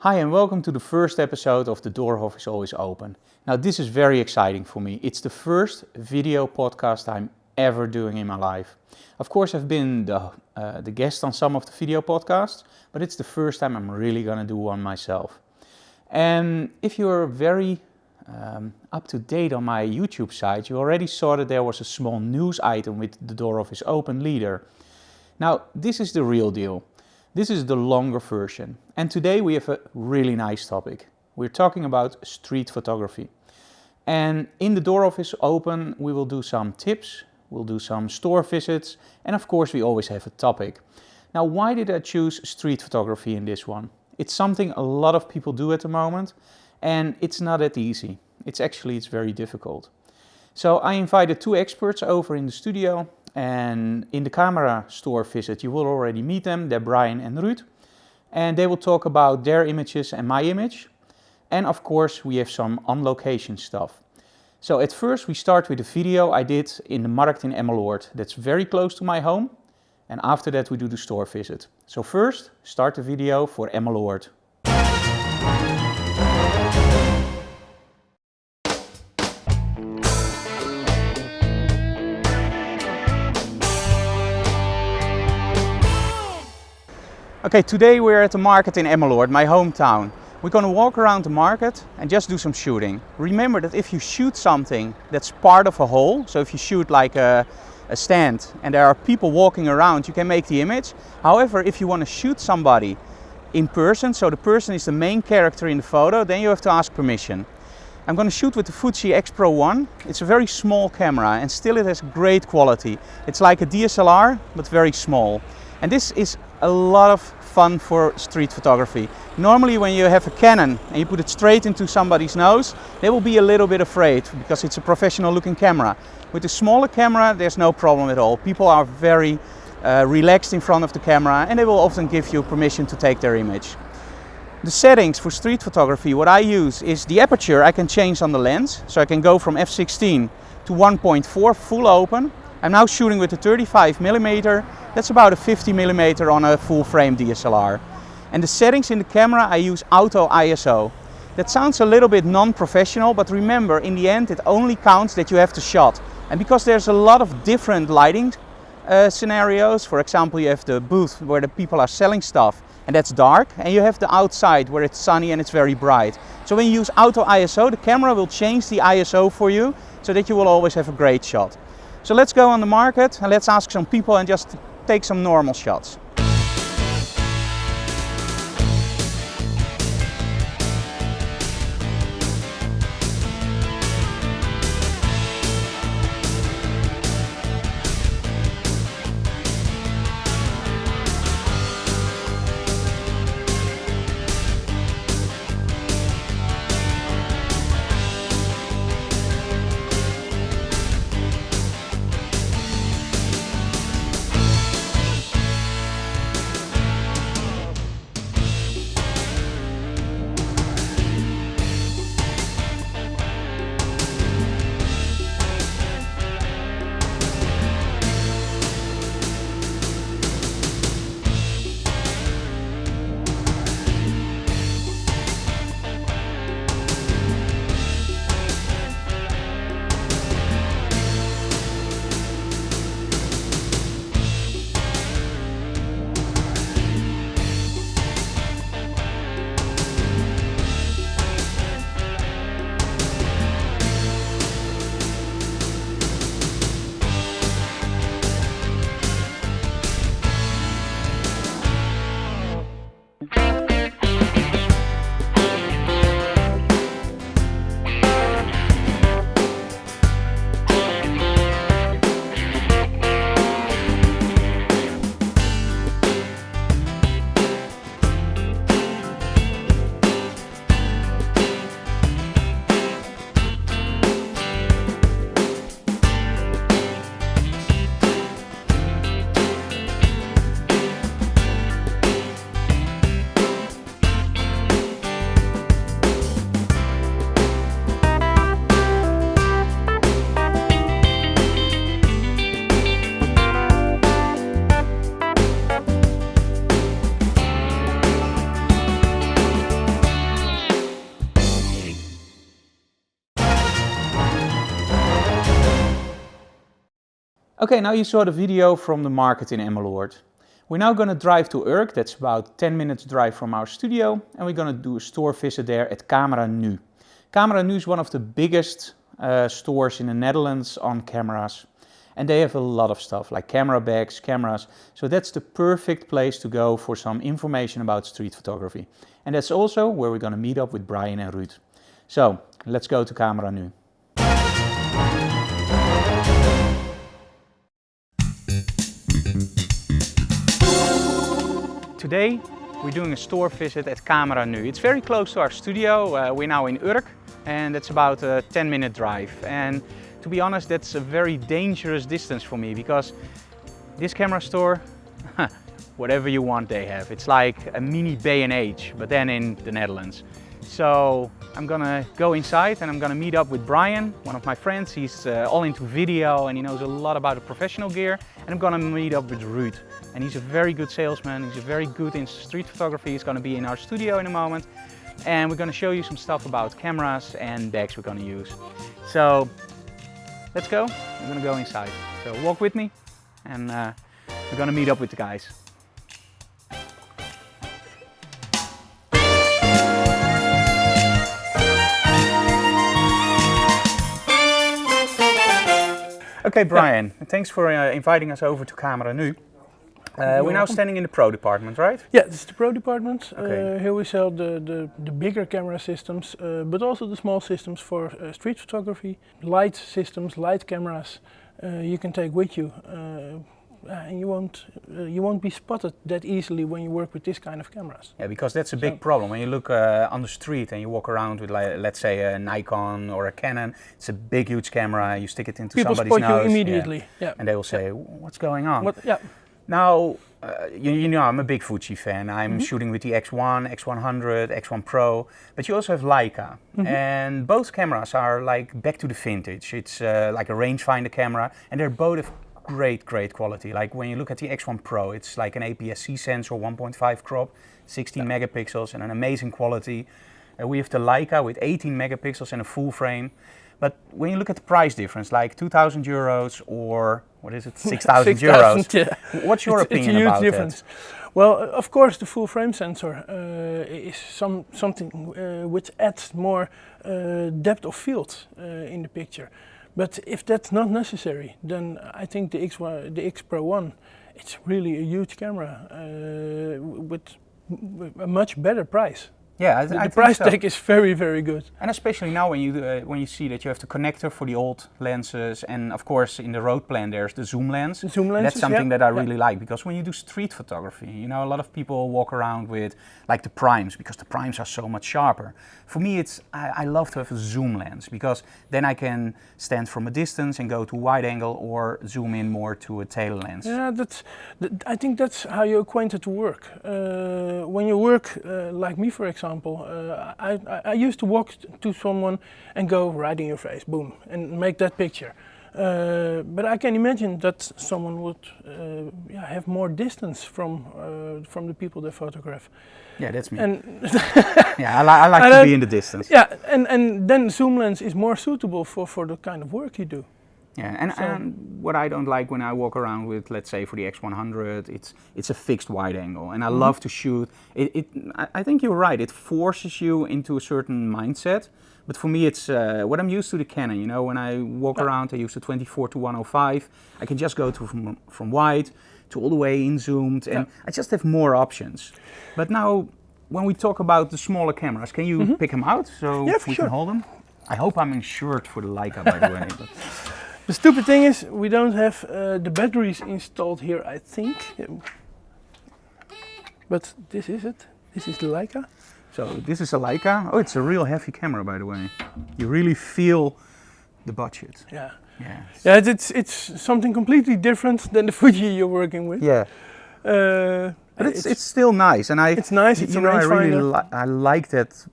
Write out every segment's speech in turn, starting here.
Hi and welcome to the first episode of The DOORhof is Always Open. Now this is very exciting for me. It's the first video podcast I'm ever doing in my life. Of course I've been the guest on some of the video podcasts, but it's the first time I'm really gonna do one myself. And if you're very up to date on my YouTube site, you already saw that there was a small news item with The DOORhof is Open leader. Now this is the real deal. This is the longer version, and today we have a really nice topic. We're talking about street photography. And in the DOORhof is Open, we will do some tips, we'll do some store visits, and of course we always have a topic. Now why did I choose street photography in this one? It's something a lot of people do at the moment, and it's not that easy. It's very difficult. So I invited two experts over in the studio. And in the camera store visit, you will already meet them. They're Brian and Ruud. And they will talk about their images and my image. And of course, we have some on-location stuff. So at first, we start with a video I did in the market in Emmeloord. That's very close to my home. And after that, we do the store visit. So first, start the video for Emmeloord. Okay, today we're at the market in Emmeloord, my hometown. We're going to walk around the market and just do some shooting. Remember that if you shoot something that's part of a hole, so if you shoot like a stand and there are people walking around, you can make the image. However, if you want to shoot somebody in person, so the person is the main character in the photo, then you have to ask permission. I'm going to shoot with the Fuji X Pro 1. It's a very small camera and still it has great quality. It's like a DSLR, but very small. And this is a lot of fun for street photography. Normally when you have a Canon and you put it straight into somebody's nose, they will be a little bit afraid because it's a professional looking camera. With a smaller camera, there's no problem at all. People are very relaxed in front of the camera and they will often give you permission to take their image. The settings for street photography, what I use is the aperture I can change on the lens. So I can go from f16 to 1.4 full open. I'm now shooting with a 35mm, that's about a 50mm on a full frame DSLR. And the settings in the camera, I use auto ISO. That sounds a little bit non-professional, but remember, in the end it only counts that you have the shot. And because there's a lot of different lighting scenarios, for example you have the booth where the people are selling stuff and that's dark, and you have the outside where it's sunny and it's very bright. So when you use auto ISO, the camera will change the ISO for you so that you will always have a great shot. So let's go on the market and let's ask some people and just take some normal shots. Okay, now you saw the video from the market in Emmeloord. We're now going to drive to Urk, that's about 10 minutes drive from our studio, and we're going to do a store visit there at Camera Nu. Camera Nu is one of the biggest stores in the Netherlands on cameras. And they have a lot of stuff like camera bags, cameras. So that's the perfect place to go for some information about street photography. And that's also where we're going to meet up with Brian and Ruud. So let's go to Camera Nu. Today we're doing a store visit at Camera Nu. It's very close to our studio. We're now in Urk and it's about a 10-minute drive. And to be honest, that's a very dangerous distance for me because this camera store, whatever you want they have. It's like a mini B&H, but then in the Netherlands. So I'm gonna go inside and I'm gonna meet up with Brian, one of my friends. He's all into video and he knows a lot about the professional gear. And I'm gonna meet up with Ruud. And he's a very good salesman. He's very good in street photography. He's gonna be in our studio in a moment. And we're gonna show you some stuff about cameras and bags we're gonna use. So let's go. We're gonna go inside. So walk with me and we're gonna meet up with the guys. Okay, Brian, thanks for inviting us over to Camera Nu. We're now standing in the Pro department, right? Yeah, this is the Pro department. Okay. Here we sell the bigger camera systems, but also the small systems for street photography, light systems, light cameras you can take with you. And you won't be spotted that easily when you work with this kind of cameras. Yeah, because that's a big problem. When you look on the street and you walk around with, like, let's say, a Nikon or a Canon, it's a big, huge camera. You stick it into somebody's nose. People spot you immediately. Yeah. And they will say, "What's going on?" Yeah. Now, you know, I'm a big Fuji fan. I'm shooting with the X1, X100, X1 Pro, but you also have Leica. And both cameras are like back to the vintage. It's like a rangefinder camera, and they're both of great quality. Like when you look at the X1 Pro, it's like an APS-C sensor, 1.5 crop, 16 megapixels and an amazing quality. We have the Leica with 18 megapixels and a full frame. But when you look at the price difference, like 2,000 euros or what is it, 6,000 euros, yeah. What's your opinion about difference. That? Well, of course, the full frame sensor is something which adds more depth of field in the picture. But if that's not necessary, then I think the X Pro 1, it's really a huge camera with a much better price. Yeah, the price tag is very good. And especially now when you see that you have the connector for the old lenses, and of course in the road plan there's the zoom lens. The zoom lenses, that's something that I really like, because when you do street photography, you know, a lot of people walk around with like the primes, because the primes are so much sharper. For me, I love to have a zoom lens, because then I can stand from a distance and go to wide angle or zoom in more to a tail lens. Yeah, I think that's how you're acquainted to work. When you work like me, for example, I used to walk to someone and go right in your face, boom, and make that picture. But I can imagine that someone would have more distance from the people they photograph. Yeah, that's me. And yeah, I like to be in the distance. Yeah, and then zoom lens is more suitable for the kind of work you do. Yeah, and what I don't like when I walk around with, let's say for the X100, it's a fixed wide angle, and I love to shoot. I think you're right. It forces you into a certain mindset. But for me, it's what I'm used to the Canon. You know, when I walk around, I use the 24 to 105. I can just go to from wide to all the way in zoomed, and I just have more options. But now, when we talk about the smaller cameras, can you pick them out so we can hold them? I hope I'm insured for the Leica, by the way. But the stupid thing is, we don't have the batteries installed here, I think. But this is it. This is the Leica. So this is a Leica. Oh, it's a real heavy camera, by the way. You really feel the budget. Yeah. Yeah. Yeah, it's something completely different than the Fuji you're working with. Yeah. But it's still nice, and it's nice. It's a rangefinder. I like that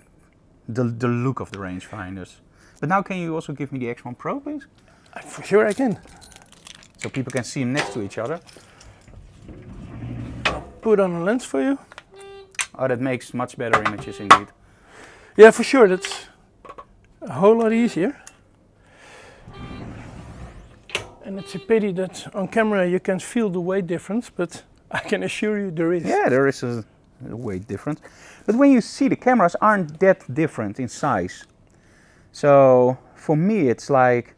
the look of the rangefinders. But now, can you also give me the X1 Pro, please? For sure, I can. So people can see them next to each other. I'll put on a lens for you. Oh, that makes much better images indeed. Yeah, for sure. That's a whole lot easier. And it's a pity that on camera you can feel the weight difference, but I can assure you there is. Yeah, there is a weight difference. But when you see, the cameras aren't that different in size. So for me it's like,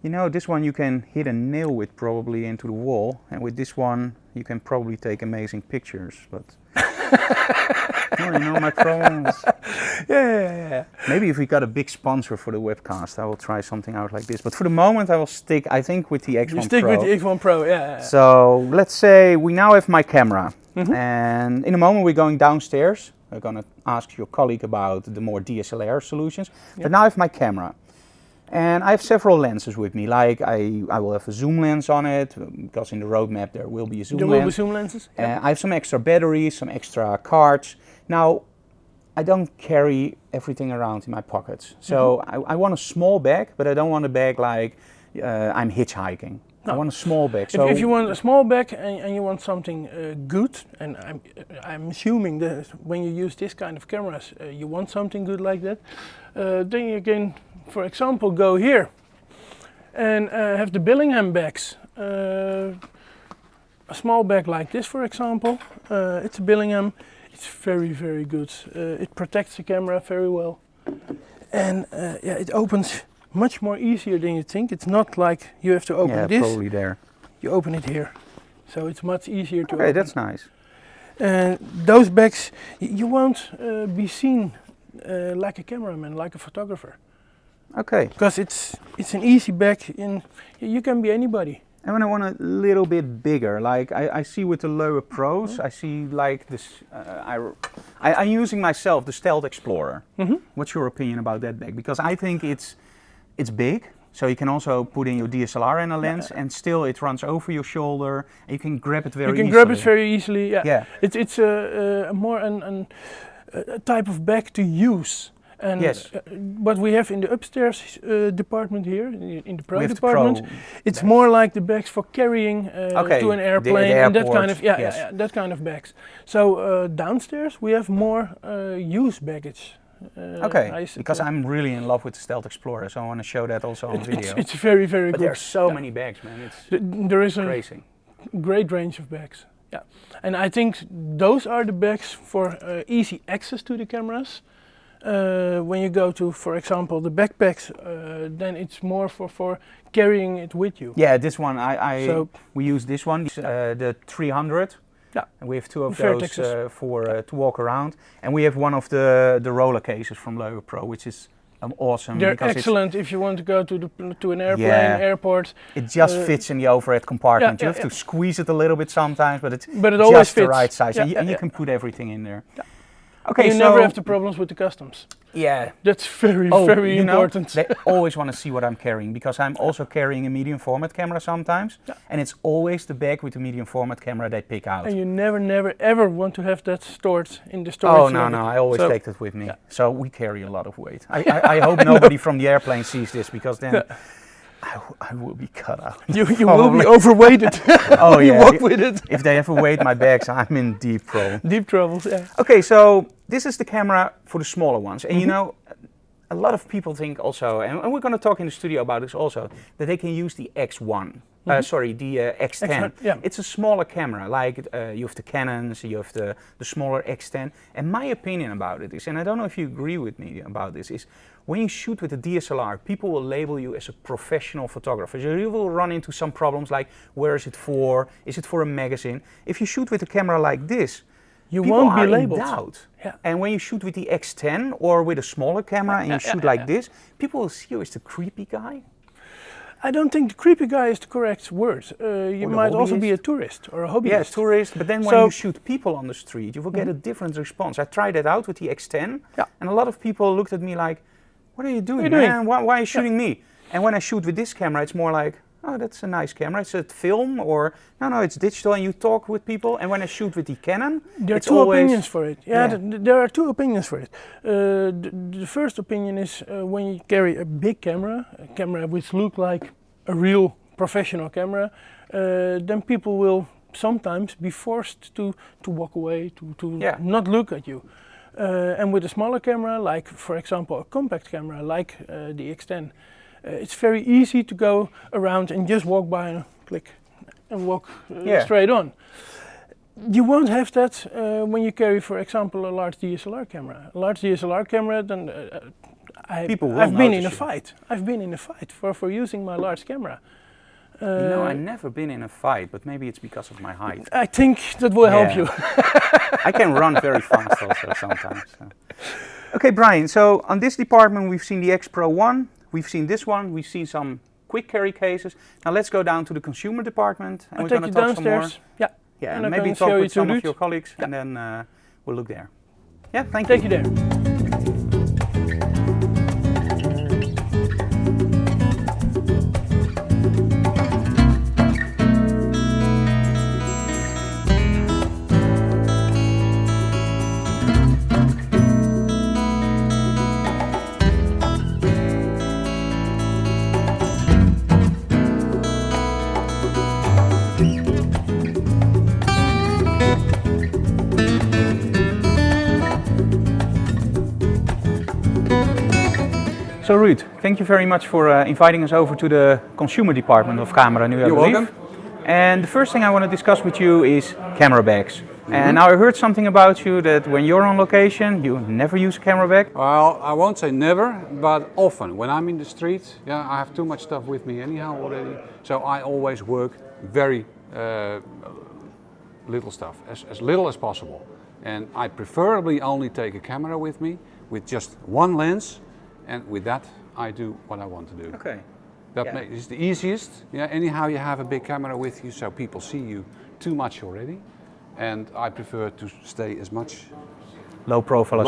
you know, this one you can hit a nail with probably into the wall, and with this one you can probably take amazing pictures, but well, you know my problems. Yeah. Maybe if we got a big sponsor for the webcast, I will try something out like this. But for the moment I will stick, I think, with the X1 Pro. You stick with the X1 Pro, yeah. So let's say we now have my camera. And in a moment we're going downstairs. We're going to ask your colleague about the more DSLR solutions. But now I have my camera. And I have several lenses with me, like I will have a zoom lens on it, because in the roadmap there will be a zoom lens. There will be zoom lenses? I have some extra batteries, some extra cards. Now, I don't carry everything around in my pockets. So I want a small bag, but I don't want a bag like I'm hitchhiking. No. I want a small bag. So if you want a small bag and you want something good, and I'm assuming that when you use this kind of cameras, you want something good like that, then you can, for example, go here and have the Billingham bags. A small bag like this, for example, it's a Billingham. It's very, very good. It protects the camera very well, and yeah, it opens much more easier than you think. It's not like you have to open this. Probably there. You open it here, so it's much easier to open. Okay, that's nice. And those bags, you won't be seen like a cameraman, like a photographer. Okay. Because it's an easy bag, and you can be anybody. And when I want a little bit bigger, like I see with the lower Pros, I see like this, I'm using myself the Stealth Explorer. What's your opinion about that bag? Because I think it's big, so you can also put in your DSLR in a lens, and still it runs over your shoulder, and you can grab it very easily. You can grab it very easily, yeah. It's more a type of bag to use. And yes. What we have in the upstairs department here, in the Pro department, it's bags. More like the bags for carrying to an airplane, the and that kind of that kind of bags. So downstairs we have more used baggage. Okay, because I'm really in love with the Stealth Explorer, so I want to show that also on video. It's very, very good. But there are so many bags, man. There is crazy. A great range of bags. Yeah, and I think those are the bags for easy access to the cameras. When you go to, for example, the backpacks, then it's more for carrying it with you. Yeah, this one we use this one, the 300. Yeah, and we have two of those to walk around, and we have one of the roller cases from Lower Pro, which is awesome. They're excellent if you want to go to an airplane, airport. It just fits in the overhead compartment. You have to squeeze it a little bit sometimes, but it always just fits. The right size, and you can put everything in there. Yeah. Okay, you never have the problems with the customs. Yeah, that's very important. They always want to see what I'm carrying, because I'm also carrying a medium format camera sometimes, and it's always the bag with the medium format camera they pick out. And you never ever want to have that stored in the storage. Oh no, I always take that with me. Yeah. So we carry a lot of weight. I hope nobody from the airplane sees this, because then I will be cut out. You will be overweighted. Oh you walk with it. If they ever weighed my bags, I'm in deep trouble. Deep troubles, yeah. Okay, so this is the camera for the smaller ones. And you know, a lot of people think also, and we're going to talk in the studio about this also, that they can use the X1. The X10. Yeah. It's a smaller camera, like you have the Canons, you have the smaller X10. And my opinion about it is, and I don't know if you agree with me about this, is when you shoot with a DSLR, people will label you as a professional photographer. So you will run into some problems like, where is it for? Is it for a magazine? If you shoot with a camera like this, you won't be labeled. In doubt. Yeah. And when you shoot with the X10 or with a smaller camera and you shoot like this, people will see you as the creepy guy. I don't think the creepy guy is the correct word. You might also be a tourist or a hobbyist. Yeah, tourist, but then when you shoot people on the street, you will get a different response. I tried it out with the X10, and a lot of people looked at me like, what are you doing, man? Why are you shooting me? And when I shoot with this camera, it's more like, oh, that's a nice camera. It's a film, or no, it's digital, and you talk with people. And when I shoot with the Canon, there are two opinions for it. Yeah, there are two opinions for it. The first opinion is when you carry a big camera, a camera which looks like a real professional camera, then people will sometimes be forced to walk away, to not look at you. And with a smaller camera, like for example a compact camera like the X10, it's very easy to go around and just walk by and click and walk straight on. You won't have that when you carry, for example, a large DSLR camera. A large DSLR camera, then I've been in a fight. I've been in a fight for using my large camera. No, I've never been in a fight, but maybe it's because of my height. I think that will help you. I can run very fast also sometimes. So. Okay, Brian, so on this department we've seen the X Pro 1, we've seen this one, we've seen some quick carry cases. Now let's go down to the consumer department and we're going to talk some more. Yeah, and maybe talk with some of your colleagues and then we'll look there. Yeah, thank you. Take you there. So Ruud, thank you very much for inviting us over to the consumer department of Camera Nu, I believe. You're welcome. And the first thing I want to discuss with you is camera bags. And now I heard something about you that when you're on location, you never use a camera bag. Well, I won't say never, but often. When I'm in the street, I have too much stuff with me anyhow already. So I always work very little stuff, as little as possible. And I preferably only take a camera with me with just one lens. And with that, I do what I want to do. Okay. That is the easiest. Anyhow, you have a big camera with you, so people see you too much already. And I prefer to stay as much low profile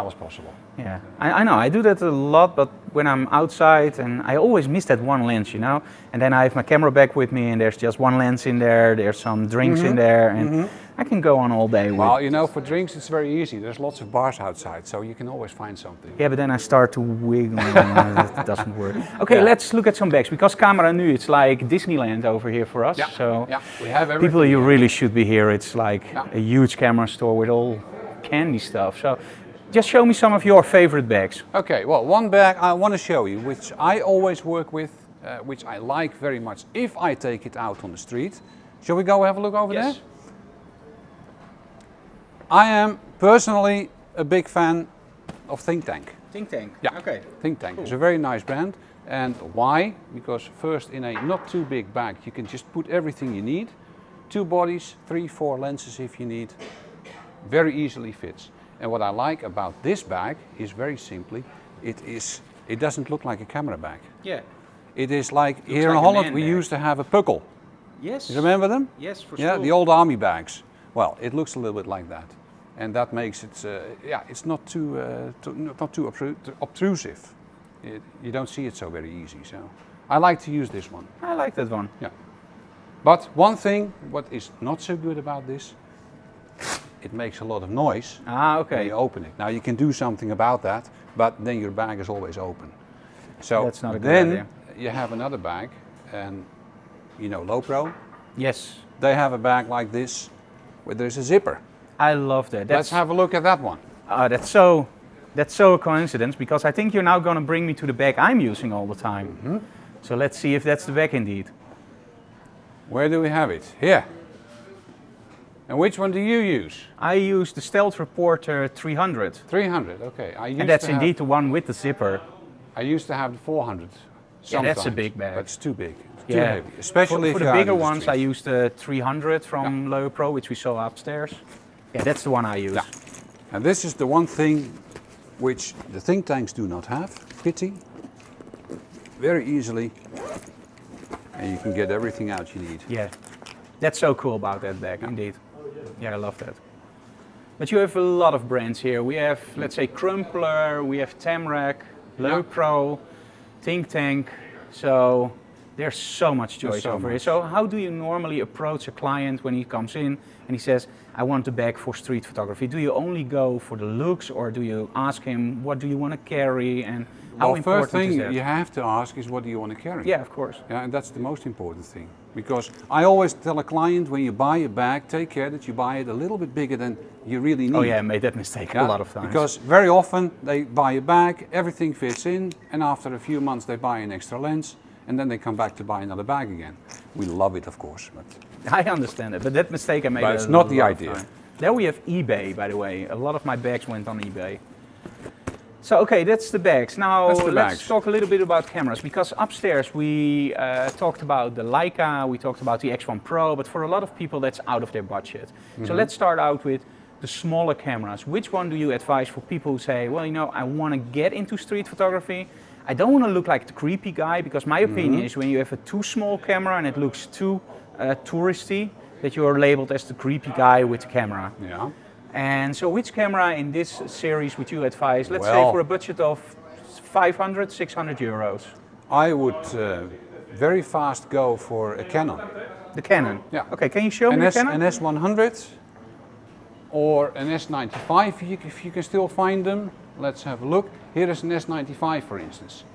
as possible. Yeah, I know, I do that a lot, but when I'm outside and I always miss that one lens, and then I have my camera bag with me and there's just one lens in there, there's some drinks in there, and I can go on all day with. Well, for drinks it's very easy. There's lots of bars outside, so you can always find something. Yeah, but then I start to wiggle and it doesn't work. Okay, let's look at some bags, because Camera Nu, it's like Disneyland over here for us. So we have everything. People, you really should be here. It's like a huge camera store with all candy stuff. So just show me some of your favorite bags. Okay, well, one bag I want to show you, which I always work with, which I like very much if I take it out on the street. Shall we go have a look over there? I am personally a big fan of Think Tank. Think Tank? Yeah. Okay. Think Tank is a very nice brand. And why? Because first, in a not too big bag, you can just put everything you need. 2 bodies, 3, 4 lenses if you need. Very easily fits. And what I like about this bag is very simply, it doesn't look like a camera bag. Yeah. It is like here in Holland we used to have a puckle. Yes. You remember them? Yes, for sure. Yeah, the old army bags. Well, it looks a little bit like that, and that makes it it's not too obtrusive. You don't see it so very easy. So I like to use this one. I like that one. Yeah. But one thing, what is not so good about this, it makes a lot of noise when you open it. Now you can do something about that, but then your bag is always open. So that's not a good idea. You have another bag, and Low Pro. Yes. They have a bag like this, where there's a zipper. I love that. Let's have a look at that one. That's so a coincidence, because I think you're now going to bring me to the bag I'm using all the time. So let's see if that's the bag indeed. Where do we have it? Here. And which one do you use? I use the Stealth Reporter 300. 300, okay. And that's indeed the one with the zipper. I used to have the 400. Yeah, that's a big bag. But it's too big. It's too heavy. Especially for the bigger ones, I use the 300 from Low Pro, which we saw upstairs. Yeah, that's the one I use. Yeah. And this is the one thing which the Think Tanks do not have. Pity. Very easily. And you can get everything out you need. Yeah. That's so cool about that bag, indeed. Yeah, I love that. But you have a lot of brands here. We have, let's say, Crumpler, we have Tamrac, Low Pro, Think Tank. So There's so much choice over here. So how do you normally approach a client when he comes in and he says, I want a bag for street photography? Do you only go for the looks, or do you ask him, what do you want to carry, and how important is that? First thing you have to ask is, what do you want to carry? Yeah, of course. Yeah, and that's the most important thing. Because I always tell a client, when you buy a bag, take care that you buy it a little bit bigger than you really need. Oh yeah, I made that mistake a lot of times. Because very often they buy a bag, everything fits in, and after a few months they buy an extra lens, and then they come back to buy another bag again. We love it, of course. But I understand it, but that mistake I made. But it's not the idea. There we have eBay, by the way. A lot of my bags went on eBay. So okay, that's the bags. Now let's talk a little bit about cameras, because upstairs we talked about the Leica, we talked about the X1 Pro, but for a lot of people that's out of their budget. So let's start out with the smaller cameras. Which one do you advise for people who say, well, you know, I want to get into street photography, I don't want to look like the creepy guy, because my opinion is when you have a too small camera and it looks too touristy, that you're labeled as the creepy guy with the camera. Yeah. And so which camera in this series would you advise, let's say for a budget of 500, 600 euros? I would very fast go for a Canon. The Canon? Yeah. Okay, can you show me the Canon? An S100 or an S95, if you can still find them. Let's have a look. Here is an S95, for instance.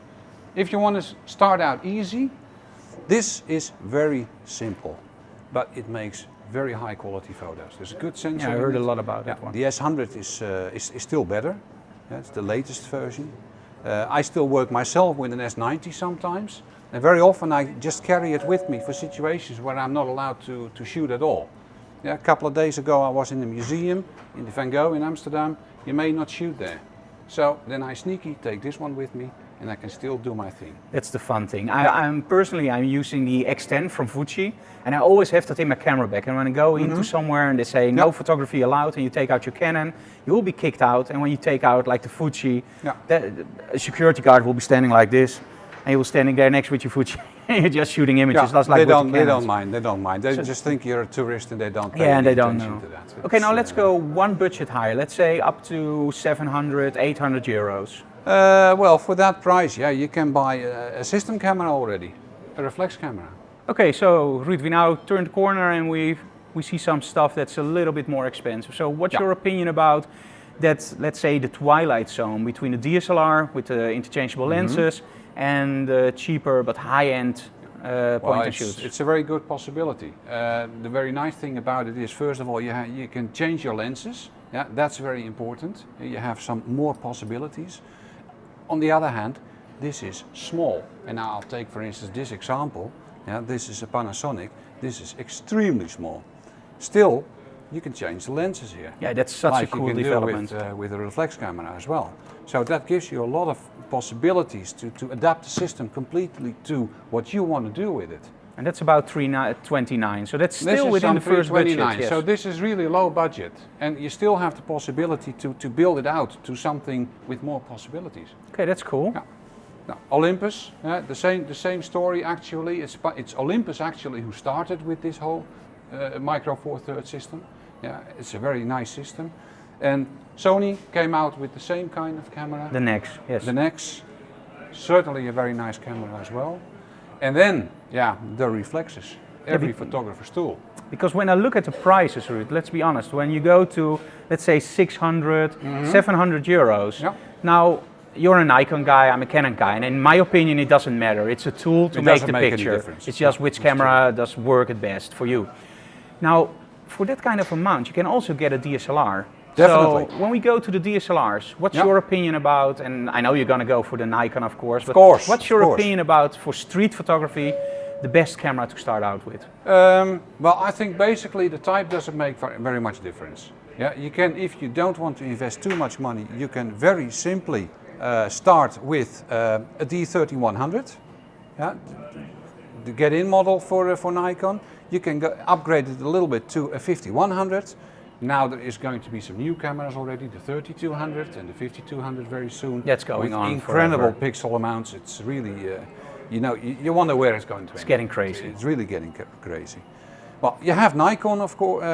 If you want to start out easy, this is very simple, but it makes very high quality photos. There's a good sensor. Yeah, I heard a lot about that one. The S100 is still better. Yeah, it's the latest version. I still work myself with an S90 sometimes, and very often I just carry it with me for situations where I'm not allowed to shoot at all. Yeah, a couple of days ago I was in the museum, in the Van Gogh in Amsterdam. You may not shoot there. So then I sneaky take this one with me, and I can still do my thing. That's the fun thing. I'm using the X10 from Fuji, and I always have that in my camera bag. And when I go into somewhere and they say no photography allowed, and you take out your Canon, you will be kicked out. And when you take out like the Fuji, a security guard will be standing like this, and you will standing there next with your Fuji, and you're just shooting images. That's like they don't mind. They don't mind. They just think you're a tourist, and they don't pay and they don't know. to that. Okay, now let's go one budget higher. Let's say up to 700, 800 euros. Well, for that price, yeah, you can buy a system camera already, a reflex camera. Okay, so Ruud, we now turn the corner and we see some stuff that's a little bit more expensive. So what's your opinion about that, let's say, the twilight zone between the DSLR with the interchangeable lenses and the cheaper but high-end point and shoots? It's a very good possibility. The very nice thing about it is, first of all, you can change your lenses. Yeah, that's very important. You have some more possibilities. On the other hand, this is small, and now I'll take, for instance, this example. Yeah, this is a Panasonic. This is extremely small. Still, you can change the lenses here. Yeah, that's such a cool development. With a reflex camera as well. So that gives you a lot of possibilities to adapt the system completely to what you want to do with it. And that's about 329, so that's still within the first budget. Yes. So this is really low budget, and you still have the possibility to build it out to something with more possibilities. Okay, that's cool. Yeah. Now, Olympus, the same story actually. It's Olympus actually who started with this whole micro four thirds system. Yeah, it's a very nice system, and Sony came out with the same kind of camera. The Nex, yes. The Nex, certainly a very nice camera as well. And then, the reflexes, every photographer's tool. Because when I look at the prices, Ruud, let's be honest, when you go to, let's say, 600, 700 euros, now you're a Nikon guy, I'm a Canon guy, and in my opinion it doesn't matter. It's a tool to make the picture. It's just which camera does work at best for you. Now, for that kind of amount, you can also get a DSLR. Definitely. So when we go to the DSLRs, what's your opinion about, and I know you're going to go for the Nikon, of course, but what's your opinion about, for street photography, the best camera to start out with? Well, I think basically the type doesn't make very much difference. Yeah, you can, if you don't want to invest too much money, you can very simply start with a D3100, the get-in model for Nikon. You can upgrade it a little bit to a 5100. Now there is going to be some new cameras already, the 3200 and the 5200 very soon. That's going on incredible pixel amounts. It's really, you wonder where it's going to end. It's getting crazy. It's really getting crazy. Well, you have Nikon, of course,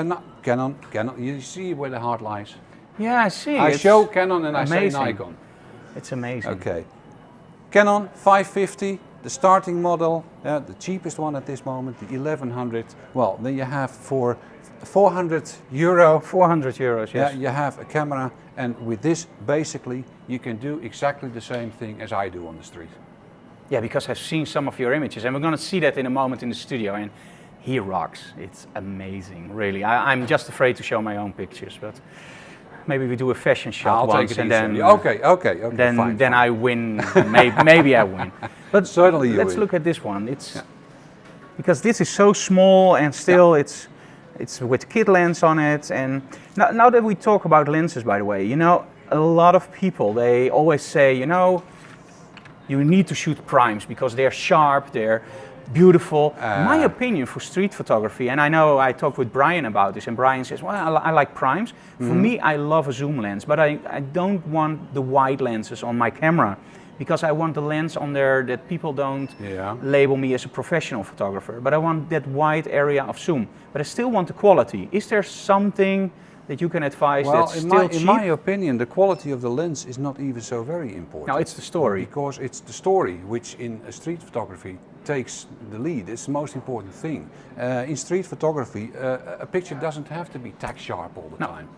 Canon. You see where the heart lies. Yeah, I see. I show Canon and amazing. I say Nikon. It's amazing. Okay. Canon 550, the starting model, the cheapest one at this moment, the 1100. Well, then you have for €400. 400 euros, yes. Yeah, you have a camera, and with this, basically, you can do exactly the same thing as I do on the street. Yeah, because I've seen some of your images, and we're going to see that in a moment in the studio, and he rocks. It's amazing, really. I'm just afraid to show my own pictures, but maybe we do a fashion shot I'll once, take it and easy. then Okay. then I win. Maybe I win. But certainly you let's win. look at this one. Because this is so small, and still it's with kit lens on it. And now that we talk about lenses, by the way, you know, a lot of people, they always say, you know, you need to shoot primes because they're sharp, they're beautiful. My opinion for street photography, and I know I talked with Brian about this, and Brian says, well, I like primes. For me, I love a zoom lens, but I don't want the wide lenses on my camera, because I want the lens on there that people don't label me as a professional photographer, but I want that wide area of zoom. But I still want the quality. Is there something that you can advise that's still cheap? In my opinion, the quality of the lens is not even so very important. No, it's the story. Because it's the story which in street photography takes the lead. It's the most important thing. In street photography, a picture doesn't have to be tack sharp all the time.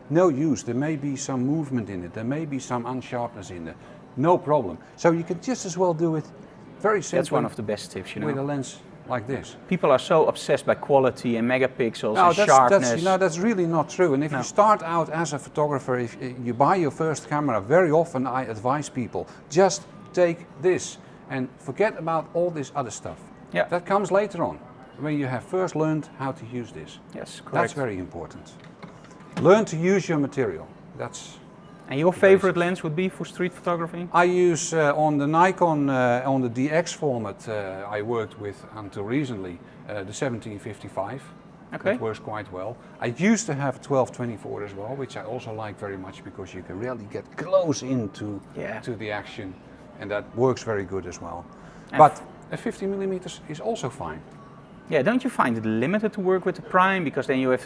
No use. There may be some movement in it. There may be some unsharpness in it. No problem. So you can just as well do it very simply. That's one of the best tips, you know. With a lens like this. People are so obsessed by quality and megapixels and sharpness. That's really not true. And if you start out as a photographer, if you buy your first camera, very often I advise people, just take this and forget about all this other stuff. Yeah. That comes later on, when you have first learned how to use this. Yes, correct. That's very important. Learn to use your material. And your favorite lens would be for street photography? I use on the Nikon, on the DX format, I worked with until recently the 1755. Okay. It works quite well. I used to have 1224 as well, which I also like very much because you can really get close into to the action, and that works very good as well. But a 50mm is also fine. Yeah, don't you find it limited to work with the prime, because then you have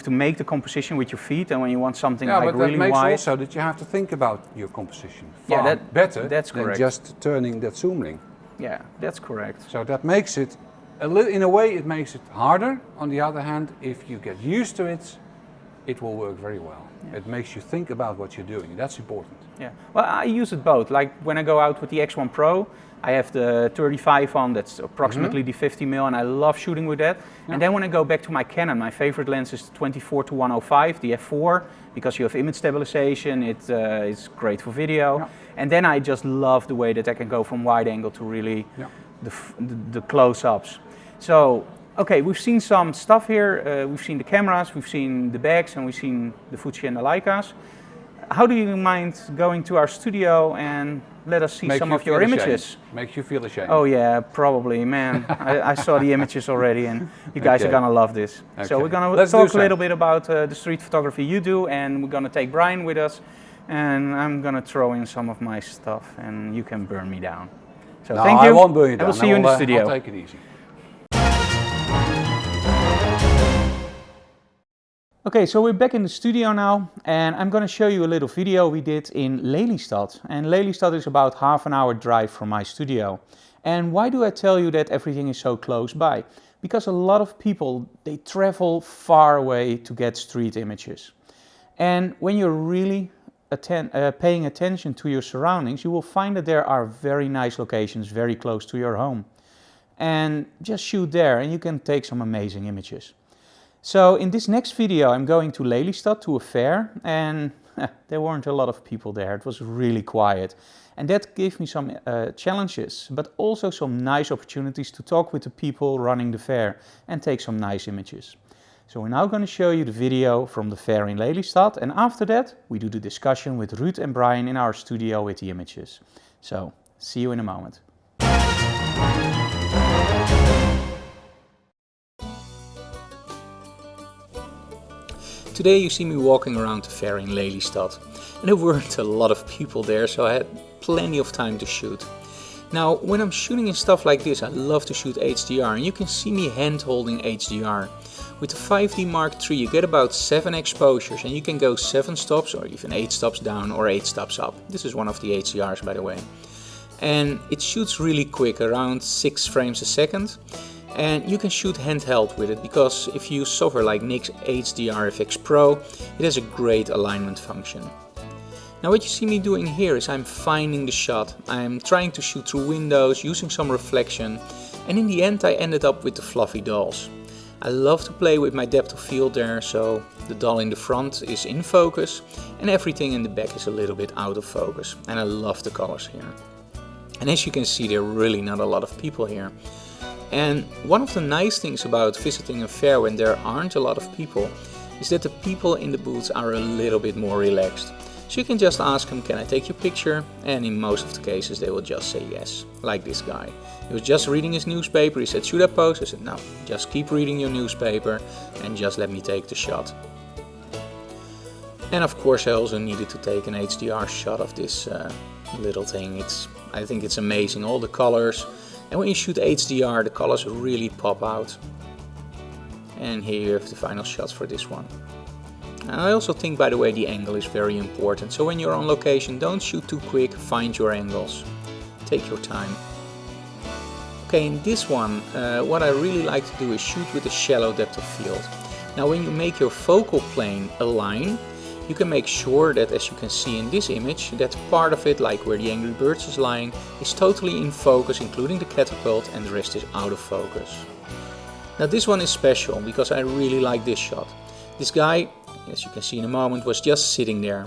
to make the composition with your feet, and when you want something like really wide. Yeah, but that makes also that you have to think about your composition far better than just turning that zoom ring. Yeah, that's correct. So that makes it in a way it makes it harder. On the other hand, if you get used to it, it will work very well. Yeah. It makes you think about what you're doing. That's important. Yeah. Well, I use it both. Like when I go out with the X1 Pro, I have the 35 on, that's approximately the 50mm, and I love shooting with that. Yeah. And then when I go back to my Canon, my favorite lens is the 24-105, the f4, because you have image stabilization, it's great for video. Yeah. And then I just love the way that I can go from wide angle to really the close-ups. So, okay, we've seen some stuff here. We've seen the cameras, we've seen the bags, and we've seen the Fuji and the Leicas. How do you mind going to our studio and let us see some of your images? Makes you feel ashamed. Oh yeah, probably, man. I saw the images already, and you guys are gonna love this. Okay. So we're gonna talk a little bit about the street photography you do, and we're gonna take Brian with us, and I'm gonna throw in some of my stuff, and you can burn me down. So thank you. I won't burn you down. We'll see you in the studio. I'll take it easy. Okay, so we're back in the studio now, and I'm going to show you a little video we did in Lelystad. And Lelystad is about half an hour drive from my studio. And why do I tell you that everything is so close by? Because a lot of people, they travel far away to get street images. And when you're really paying attention to your surroundings, you will find that there are very nice locations very close to your home. And just shoot there and you can take some amazing images. So in this next video I'm going to Lelystad, to a fair, and there weren't a lot of people there. It was really quiet, and that gave me some challenges, but also some nice opportunities to talk with the people running the fair and take some nice images. So we're now going to show you the video from the fair in Lelystad, and after that we do the discussion with Ruud and Brian in our studio with the images. So see you in a moment. Today you see me walking around the fair in Lelystad, and there weren't a lot of people there, so I had plenty of time to shoot. Now, when I'm shooting in stuff like this, I love to shoot HDR, and you can see me hand holding HDR. With the 5D Mark III you get about 7 exposures, and you can go 7 stops or even 8 stops down or 8 stops up. This is one of the HDRs, by the way. and it shoots really quick, around 6 frames a second. And you can shoot handheld with it, because if you use software like NIC's HDRFX Pro, it has a great alignment function. Now what you see me doing here is I'm finding the shot. I'm trying to shoot through windows, using some reflection, and in the end I ended up with the fluffy dolls. I love to play with my depth of field there, so the doll in the front is in focus and everything in the back is a little bit out of focus. And I love the colors here. And as you can see, there are really not a lot of people here. And one of the nice things about visiting a fair when there aren't a lot of people is that the people in the booths are a little bit more relaxed. So you can just ask them, can I take your picture? And in most of the cases they will just say yes, like this guy. He was just reading his newspaper, he said, should I pose? I said, no, just keep reading your newspaper and just let me take the shot. And of course I also needed to take an HDR shot of this little thing. I think it's amazing, all the colors. And when you shoot HDR, the colors really pop out. And here you have the final shots for this one. And I also think, by the way, the angle is very important. So when you're on location, don't shoot too quick, find your angles. Take your time. Okay, in this one, what I really like to do is shoot with a shallow depth of field. Now when you make your focal plane align, you can make sure that, as you can see in this image, that part of it, like where the Angry Birds is lying, is totally in focus, including the catapult, and the rest is out of focus. Now this one is special because I really like this shot. This guy, as you can see in a moment, was just sitting there.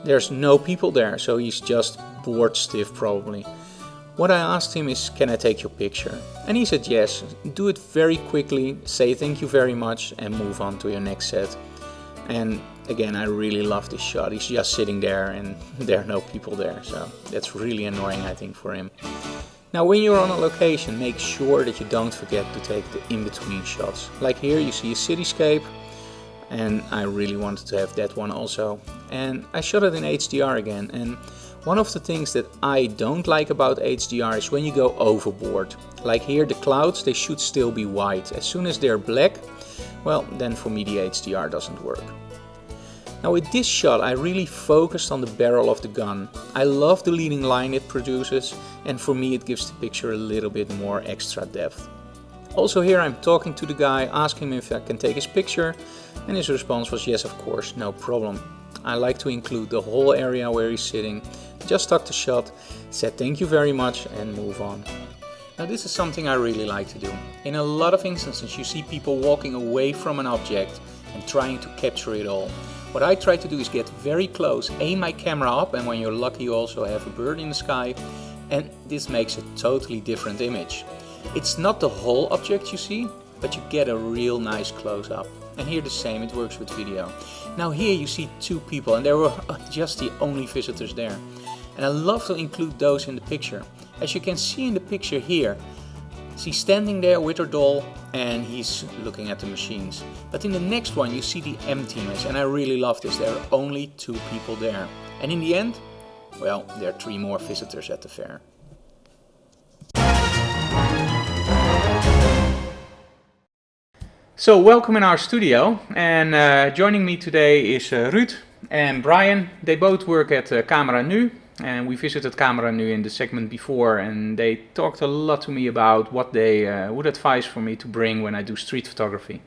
There's no people there, so he's just bored stiff probably. What I asked him is, can I take your picture? And he said yes. Do it very quickly, say thank you very much and move on to your next set. And again, I really love this shot. He's just sitting there and there are no people there, so that's really annoying, I think, for him. Now when you're on a location, make sure that you don't forget to take the in-between shots. Like here you see a cityscape, and I really wanted to have that one also. And I shot it in HDR again, and one of the things that I don't like about HDR is when you go overboard. Like here, the clouds, they should still be white. As soon as they're black, well, then for me the HDR doesn't work. Now with this shot I really focused on the barrel of the gun. I love the leading line it produces, and for me it gives the picture a little bit more extra depth. Also here I'm talking to the guy, asking him if I can take his picture, and his response was yes, of course, no problem. I like to include the whole area where he's sitting. Just took the shot, said thank you very much and move on. Now this is something I really like to do. In a lot of instances you see people walking away from an object and trying to capture it all. What I try to do is get very close, aim my camera up, and when you're lucky you also have a bird in the sky, and this makes a totally different image. It's not the whole object you see, but you get a real nice close-up. And here the same, it works with video. Now here you see 2 people, and they were just the only visitors there. And I love to include those in the picture. As you can see in the picture here, she's standing there with her doll and he's looking at the machines. But in the next one you see the emptiness, and I really love this. There are only 2 people there. And in the end, well, there are 3 more visitors at the fair. So welcome in our studio, and joining me today is Ruud and Brian. They both work at Camera Nu, and we visited Camera Nu in the segment before, and they talked a lot to me about what they would advise for me to bring when I do street photography.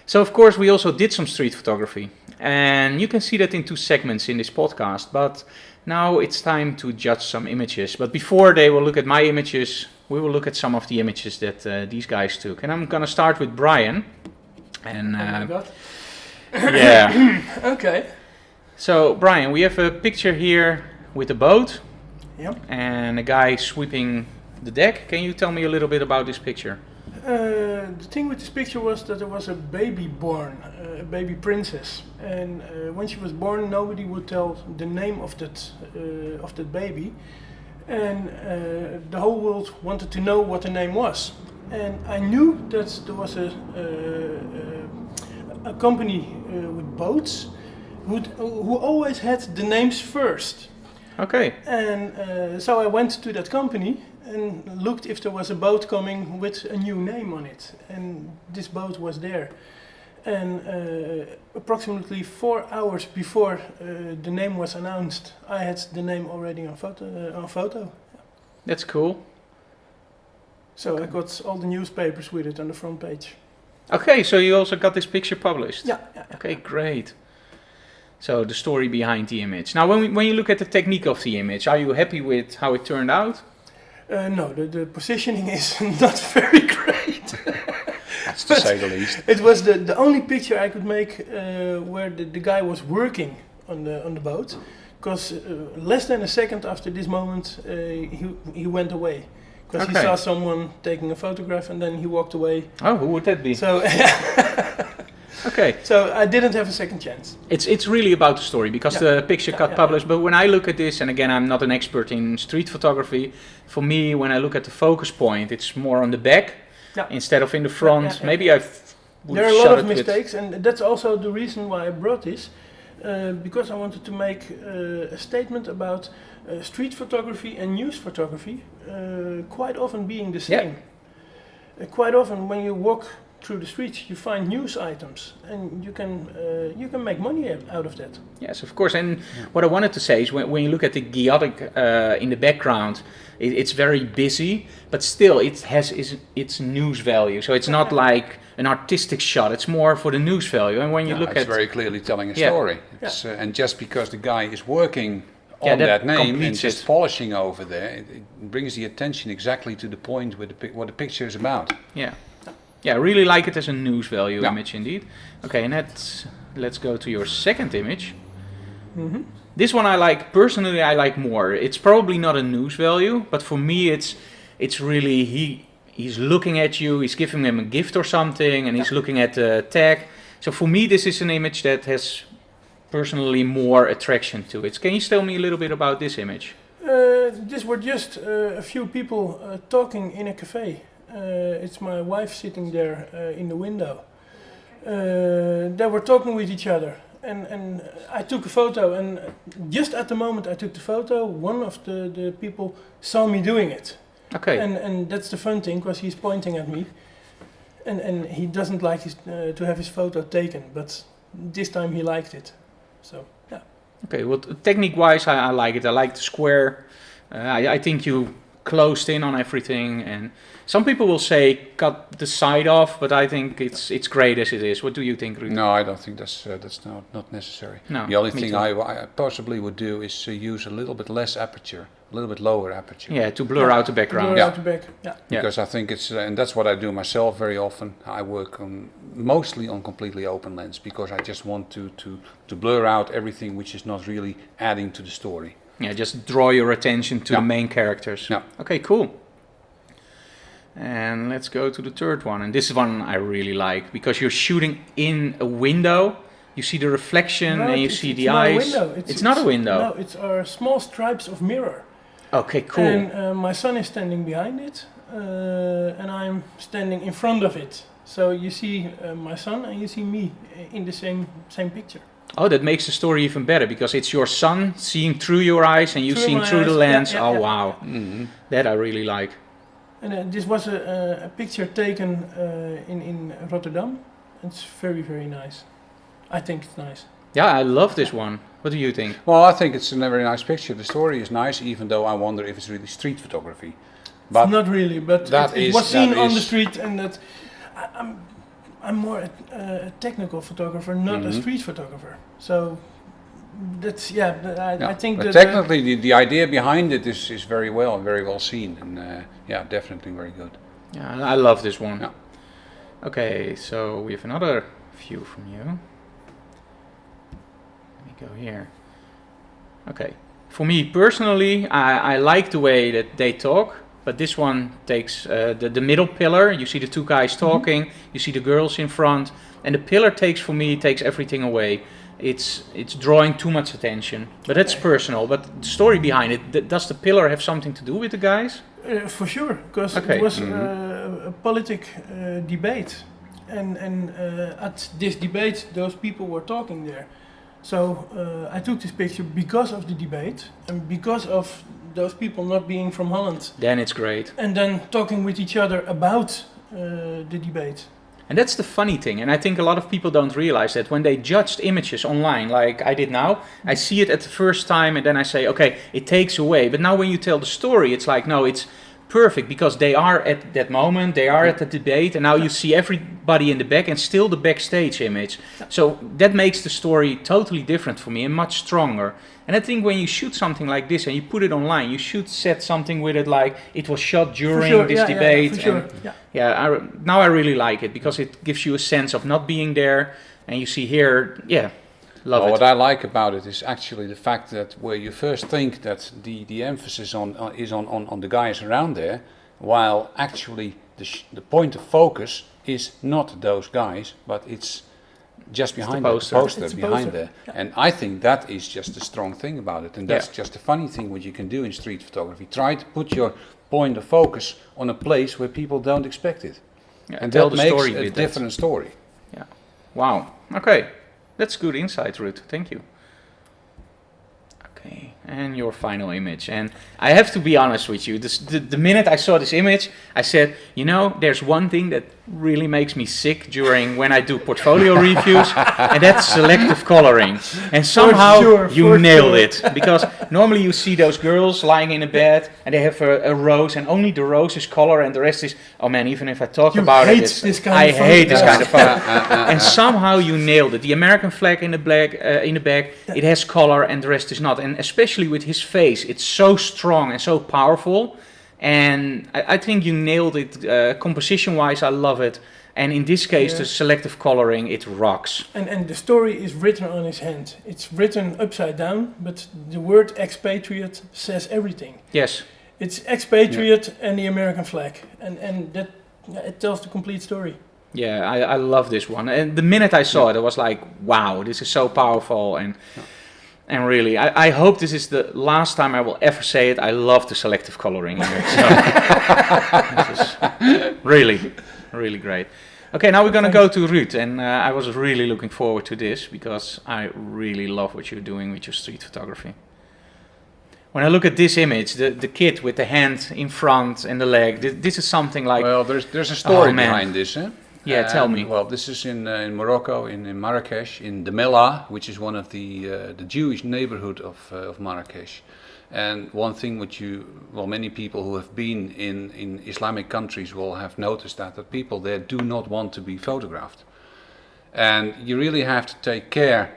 So of course we also did some street photography, and you can see that in 2 segments in this podcast, but now it's time to judge some images. But before they will look at my images, we will look at some of the images that these guys took. And I'm gonna start with Brian. And oh my God. yeah. Okay. So Brian, we have a picture here with a boat. Yep. And a guy sweeping the deck. Can you tell me a little bit about this picture? The thing with this picture was that there was a baby born, a baby princess, and when she was born, nobody would tell the name of that baby, and the whole world wanted to know what the name was. And I knew that there was a company with boats who always had the names first. Okay. And so I went to that company and looked if there was a boat coming with a new name on it, and this boat was there. And approximately 4 hours before the name was announced, I had the name already on photo. That's cool. So I got all the newspapers with it on the front page. Okay, so you also got this picture published? Yeah. Okay, great. So the story behind the image. Now, when you look at the technique of the image, are you happy with how it turned out? No, the positioning is not very great. That's to say the least. It was the only picture I could make where the guy was working on the boat, because less than a second after this moment he went away, because he saw someone taking a photograph and then he walked away. Oh, who would that be? So okay. So I didn't have a second chance. It's really about the story, because the picture got published. But when I look at this, and again, I'm not an expert in street photography. For me, when I look at the focus point, it's more on the back instead of in the front. Maybe I would there are a lot of with mistakes, and that's also the reason why I brought this, because I wanted to make a statement about street photography and news photography quite often being the same. Quite often when you walk through the streets, you find news items, and you can make money out of that. Yes, of course. And what I wanted to say is, when you look at the Giotic in the background, it's very busy, but still it has its news value. So it's not like an artistic shot; it's more for the news value. And when you look it's very clearly telling a story. It's, and just because the guy is working on that name and just polishing over there, it brings the attention exactly to the point with what the picture is about. Yeah, I really like it as a news value image indeed. Okay, and let's go to your second image. Mm-hmm. This one personally I like more. It's probably not a news value, but for me it's really he's looking at you, he's giving him a gift or something, and he's looking at the tag. So for me this is an image that has personally more attraction to it. Can you tell me a little bit about this image? These were just a few people talking in a cafe. It's my wife sitting there in the window. They were talking with each other, and I took a photo, and just at the moment I took the photo, one of the people saw me doing it. Okay. And that's the fun thing, because he's pointing at me, and he doesn't like to have his photo taken, but this time he liked it. So, yeah. Okay, well, technique-wise I like it. I like the square. I think you closed in on everything, and some people will say cut the side off, but I think it's great as it is. What do you think, Ruud? No, I don't think that's not necessary. No, the only thing I possibly would do is use a little bit less aperture, a little bit lower aperture. Yeah, to blur out the background. Blur out the back. Because I think it's and that's what I do myself very often. I work mostly on completely open lens, because I just want to blur out everything which is not really adding to the story. Yeah, just draw your attention to the main characters. Yeah. Okay, cool. And let's go to the third one. And this one I really like, because you're shooting in a window. You see the reflection and you see the eyes. It's not a window. No, it's small stripes of mirror. Okay, cool. And my son is standing behind it, and I'm standing in front of it. So you see my son and you see me in the same picture. Oh, that makes the story even better, because it's your son seeing through your eyes and you seeing through the lens. Wow. Mm-hmm. That I really like. And this was a picture taken in Rotterdam. It's very, very nice. I think it's nice. Yeah, I love this one. What do you think? Well, I think it's a very nice picture. The story is nice, even though I wonder if it's really street photography. But not really, but it was seen on the street, and that I'm more a technical photographer, not a street photographer. So that's I think but that technically the idea behind it is very well seen, and definitely very good. Yeah, I love this one. Yeah. Okay, so we have another view from you. Let me go here. Okay, for me personally, I like the way that they talk. But this one takes the middle pillar. You see the two guys talking. You see the girls in front, and the pillar takes everything away. It's drawing too much attention. But that's personal. But the story behind it, does the pillar have something to do with the guys? For sure, because it was a politic debate, and at this debate, those people were talking there. So I took this picture because of the debate and because of those people not being from Holland. Then it's great. And then talking with each other about the debate. And that's the funny thing, and I think a lot of people don't realize that when they judged images online, like I did now, I see it at the first time and then I say, okay, it takes away. But now when you tell the story, it's like, no, it's perfect because they are at that moment, they are at the debate, and now you see everybody in the back and still the backstage image. So that makes the story totally different for me and much stronger. And I think when you shoot something like this and you put it online, you should set something with it like it was shot during this debate. For sure. And now I really like it because it gives you a sense of not being there, and you see here, love it. What I like about it is actually the fact that where you first think that the emphasis is on the guys around there, while actually the point of focus is not those guys, but it's just behind the poster behind there. Yeah. And I think that is just the strong thing about it, and that's just the funny thing what you can do in street photography. Try to put your point of focus on a place where people don't expect it, and that makes a different story. Yeah. Wow. Okay. That's good insight, Ruud. Thank you. Okay, and your final image. And I have to be honest with you. The minute I saw this image, I said, you know, there's one thing that really makes me sick during when I do portfolio reviews, and that's selective coloring. And somehow you nailed it. Because normally you see those girls lying in a bed, and they have a rose, and only the rose is color, and the rest is, oh man, even if I talk about it, I hate this kind of photo. And somehow you nailed it. The American flag in the back, it has color, and the rest is not. And especially with his face, it's so strong and so powerful. And I think you nailed it composition-wise. I love it. And in this case, the selective coloring, it rocks. And the story is written on his hand. It's written upside down, but the word expatriate says everything. Yes. It's expatriate and the American flag. And that it tells the complete story. Yeah, I love this one. And the minute I saw it, I was like, wow, this is so powerful. And really, I hope this is the last time I will ever say it. I love the selective coloring here. So this is really, really great. Okay, now we're going to go to Ruud. And I was really looking forward to this because I really love what you're doing with your street photography. When I look at this image, the kid with the hand in front and the leg, this is something like... Well, there's a story behind this, eh? Yeah, tell me. Well, this is in Morocco, in Marrakesh, in the Mela, which is one of the Jewish neighborhood of Marrakesh. And one thing which many people who have been in Islamic countries will have noticed that people there do not want to be photographed. And you really have to take care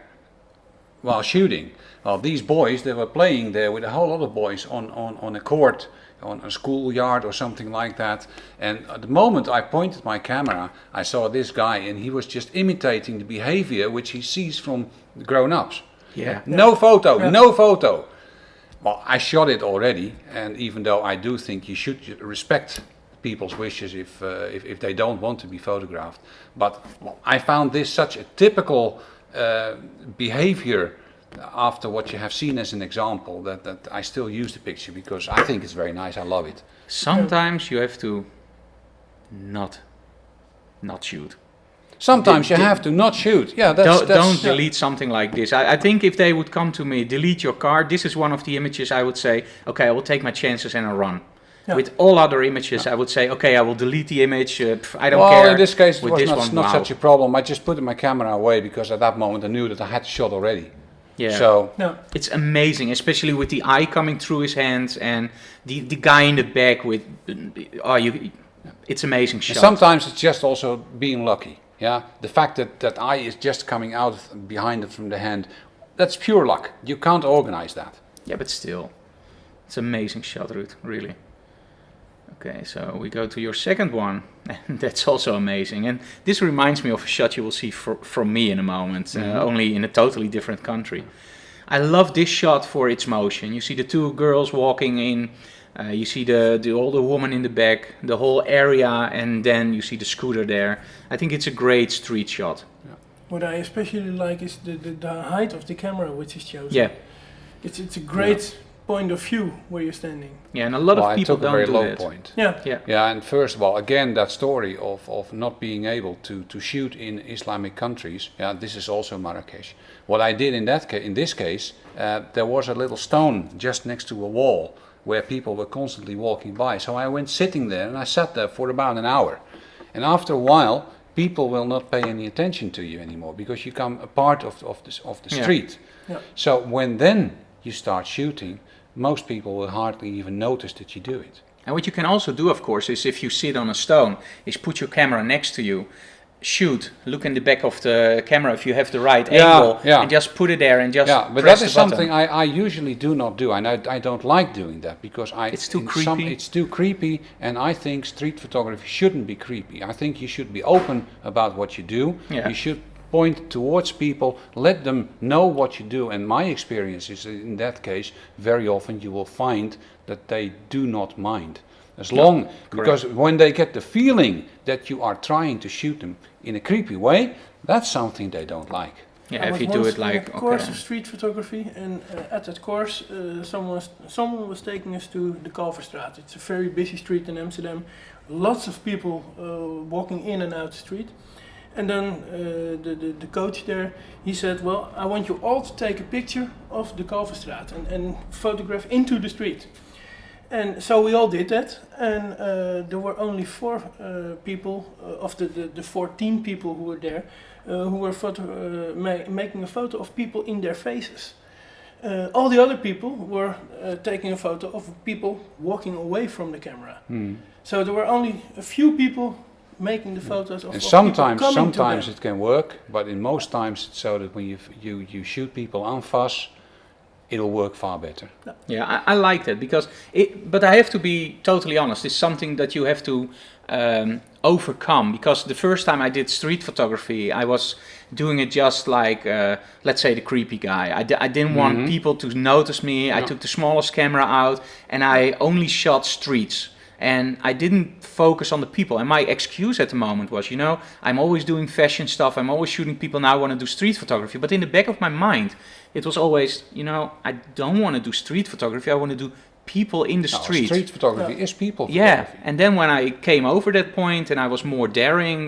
while shooting. Well, these boys, they were playing there with a whole lot of boys on a court, on a schoolyard or something like that. And at the moment I pointed my camera, I saw this guy, and he was just imitating the behavior which he sees from grown-ups. Yeah. No photo, no photo. Well, I shot it already, and even though I do think you should respect people's wishes if they don't want to be photographed, but I found this such a typical behavior after what you have seen as an example, that I still use the picture because I think it's very nice. I love it. Sometimes you have to not shoot. Sometimes you have to not shoot. Yeah, don't delete something like this. I think if they would come to me, delete your card, this is one of the images I would say, okay, I will take my chances and I'll run. Yeah. With all other images, I would say, okay, I will delete the image. I don't care. Well, in this case, it was not such a problem. I just put my camera away because at that moment I knew that I had shot already. Yeah, so it's amazing, especially with the eye coming through his hands and the guy in the back with, it's amazing shot. And sometimes it's just also being lucky. Yeah, the fact that eye is just coming out behind it from the hand, that's pure luck. You can't organize that. Yeah, but still, it's amazing shot, Ruud, really. Okay, so we go to your second one, and that's also amazing. And this reminds me of a shot you will see from me in a moment, only in a totally different country. I love this shot for its motion. You see the two girls walking in, you see the older woman in the back, the whole area, and then you see the scooter there. I think it's a great street shot. Yeah. What I especially like is the height of the camera which is chosen. Yeah. It's a great point of view where you're standing. Yeah, and a lot of people don't do that. I took a very low point. Yeah. And first of all, again, that story of not being able to shoot in Islamic countries. Yeah, this is also Marrakesh. What I did in this case, there was a little stone just next to a wall where people were constantly walking by. So I went sitting there, and I sat there for about an hour. And after a while, people will not pay any attention to you anymore because you become a part of the street. Yeah. So when then you start shooting, most people will hardly even notice that you do it. And what you can also do, of course, is if you sit on a stone, is put your camera next to you, shoot, look in the back of the camera if you have the right angle, and just put it there and just but press that is the button. something I usually do not do, and I don't like doing that because it's too creepy. It's too creepy, and I think street photography shouldn't be creepy. I think you should be open about what you do. Yeah. You should point towards people, let them know what you do, and my experience is in that case, very often you will find that they do not mind. As long, because when they get the feeling that you are trying to shoot them in a creepy way, that's something they don't like. Yeah, if you do it like a course of street photography, and at that course, someone was taking us to the Kalverstraat. It's a very busy street in Amsterdam. Lots of people walking in and out the street. And then the coach there, he said, well, I want you all to take a picture of the Kalverstraat and photograph into the street. And so we all did that, and there were only 4 people of the 14 people who were there who were making a photo of people in their faces. All the other people were taking a photo of people walking away from the camera. So there were only a few people making the photos of, and sometimes it can work, but in most times it's so that when you shoot people en face, it'll work far better. Yeah, I like that because but I have to be totally honest, it's something that you have to overcome, because the first time I did street photography, I was doing it just like, let's say, the creepy guy. I didn't want people to notice me. I took the smallest camera out and I only shot streets. And I didn't focus on the people. And my excuse at the moment was, I'm always doing fashion stuff. I'm always shooting people. Now I want to do street photography. But in the back of my mind, it was always, I don't want to do street photography. I want to do people in the street. Street photography is people photography. Yeah. And then when I came over that point and I was more daring,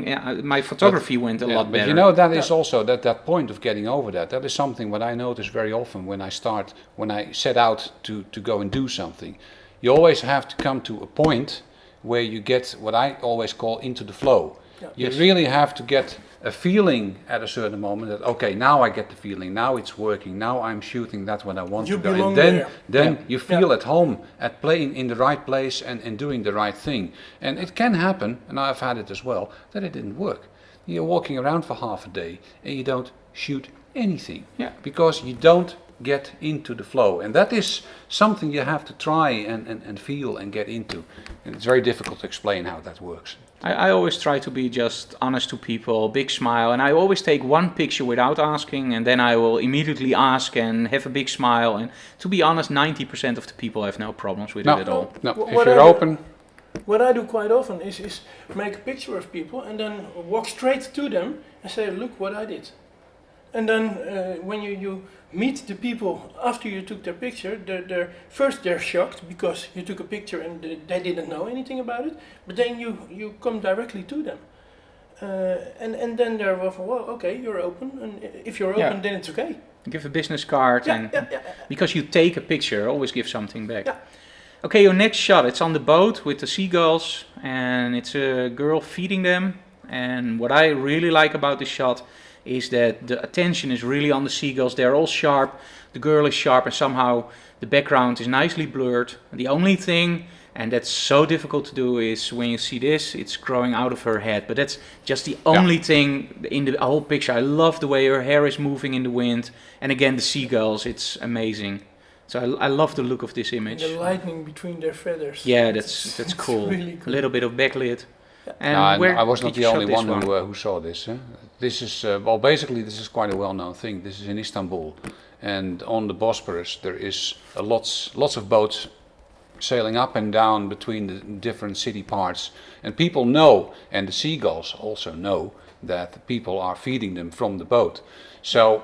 my photography went a lot better. But that is also that point of getting over that. That is something what I notice very often when I set out to go and do something. You always have to come to a point where you get what I always call into the flow. Yeah. You really have to get a feeling at a certain moment that, okay, now I get the feeling, now it's working, now I'm shooting, that's what I want to do. And then you feel at home, at playing in the right place and doing the right thing. And it can happen, and I've had it as well, that it didn't work. You're walking around for half a day and you don't shoot anything because you don't get into the flow, and that is something you have to try and feel and get into, and it's very difficult to explain how that works. I always try to be just honest to people, big smile, and I always take one picture without asking, and then I will immediately ask and have a big smile, and to be honest, 90% of the people have no problems with it at all. No, if you're open. What I do quite often is make a picture of people and then walk straight to them and say, look what I did. And then when you meet the people after you took their picture, they're shocked because you took a picture and they didn't know anything about it, but then you come directly to them. And then they're well, okay, you're open, and if you're open, then it's okay. Give a business card, because you take a picture, always give something back. Yeah. Okay, your next shot, it's on the boat with the seagulls, and it's a girl feeding them, and what I really like about this shot is that the attention is really on the seagulls. They're all sharp, the girl is sharp, and somehow the background is nicely blurred. The only thing, and that's so difficult to do, is when you see this, it's growing out of her head. But that's just the only thing in the whole picture. I love the way her hair is moving in the wind. And again, the seagulls, it's amazing. So I love the look of this image. And the lightning between their feathers. Yeah, that's cool. Really cool. A little bit of backlit. And I was not the only one who saw this. This is, basically this is quite a well-known thing. This is in Istanbul. And on the Bosporus there is lots of boats sailing up and down between the different city parts. And people know, and the seagulls also know, that the people are feeding them from the boat. So,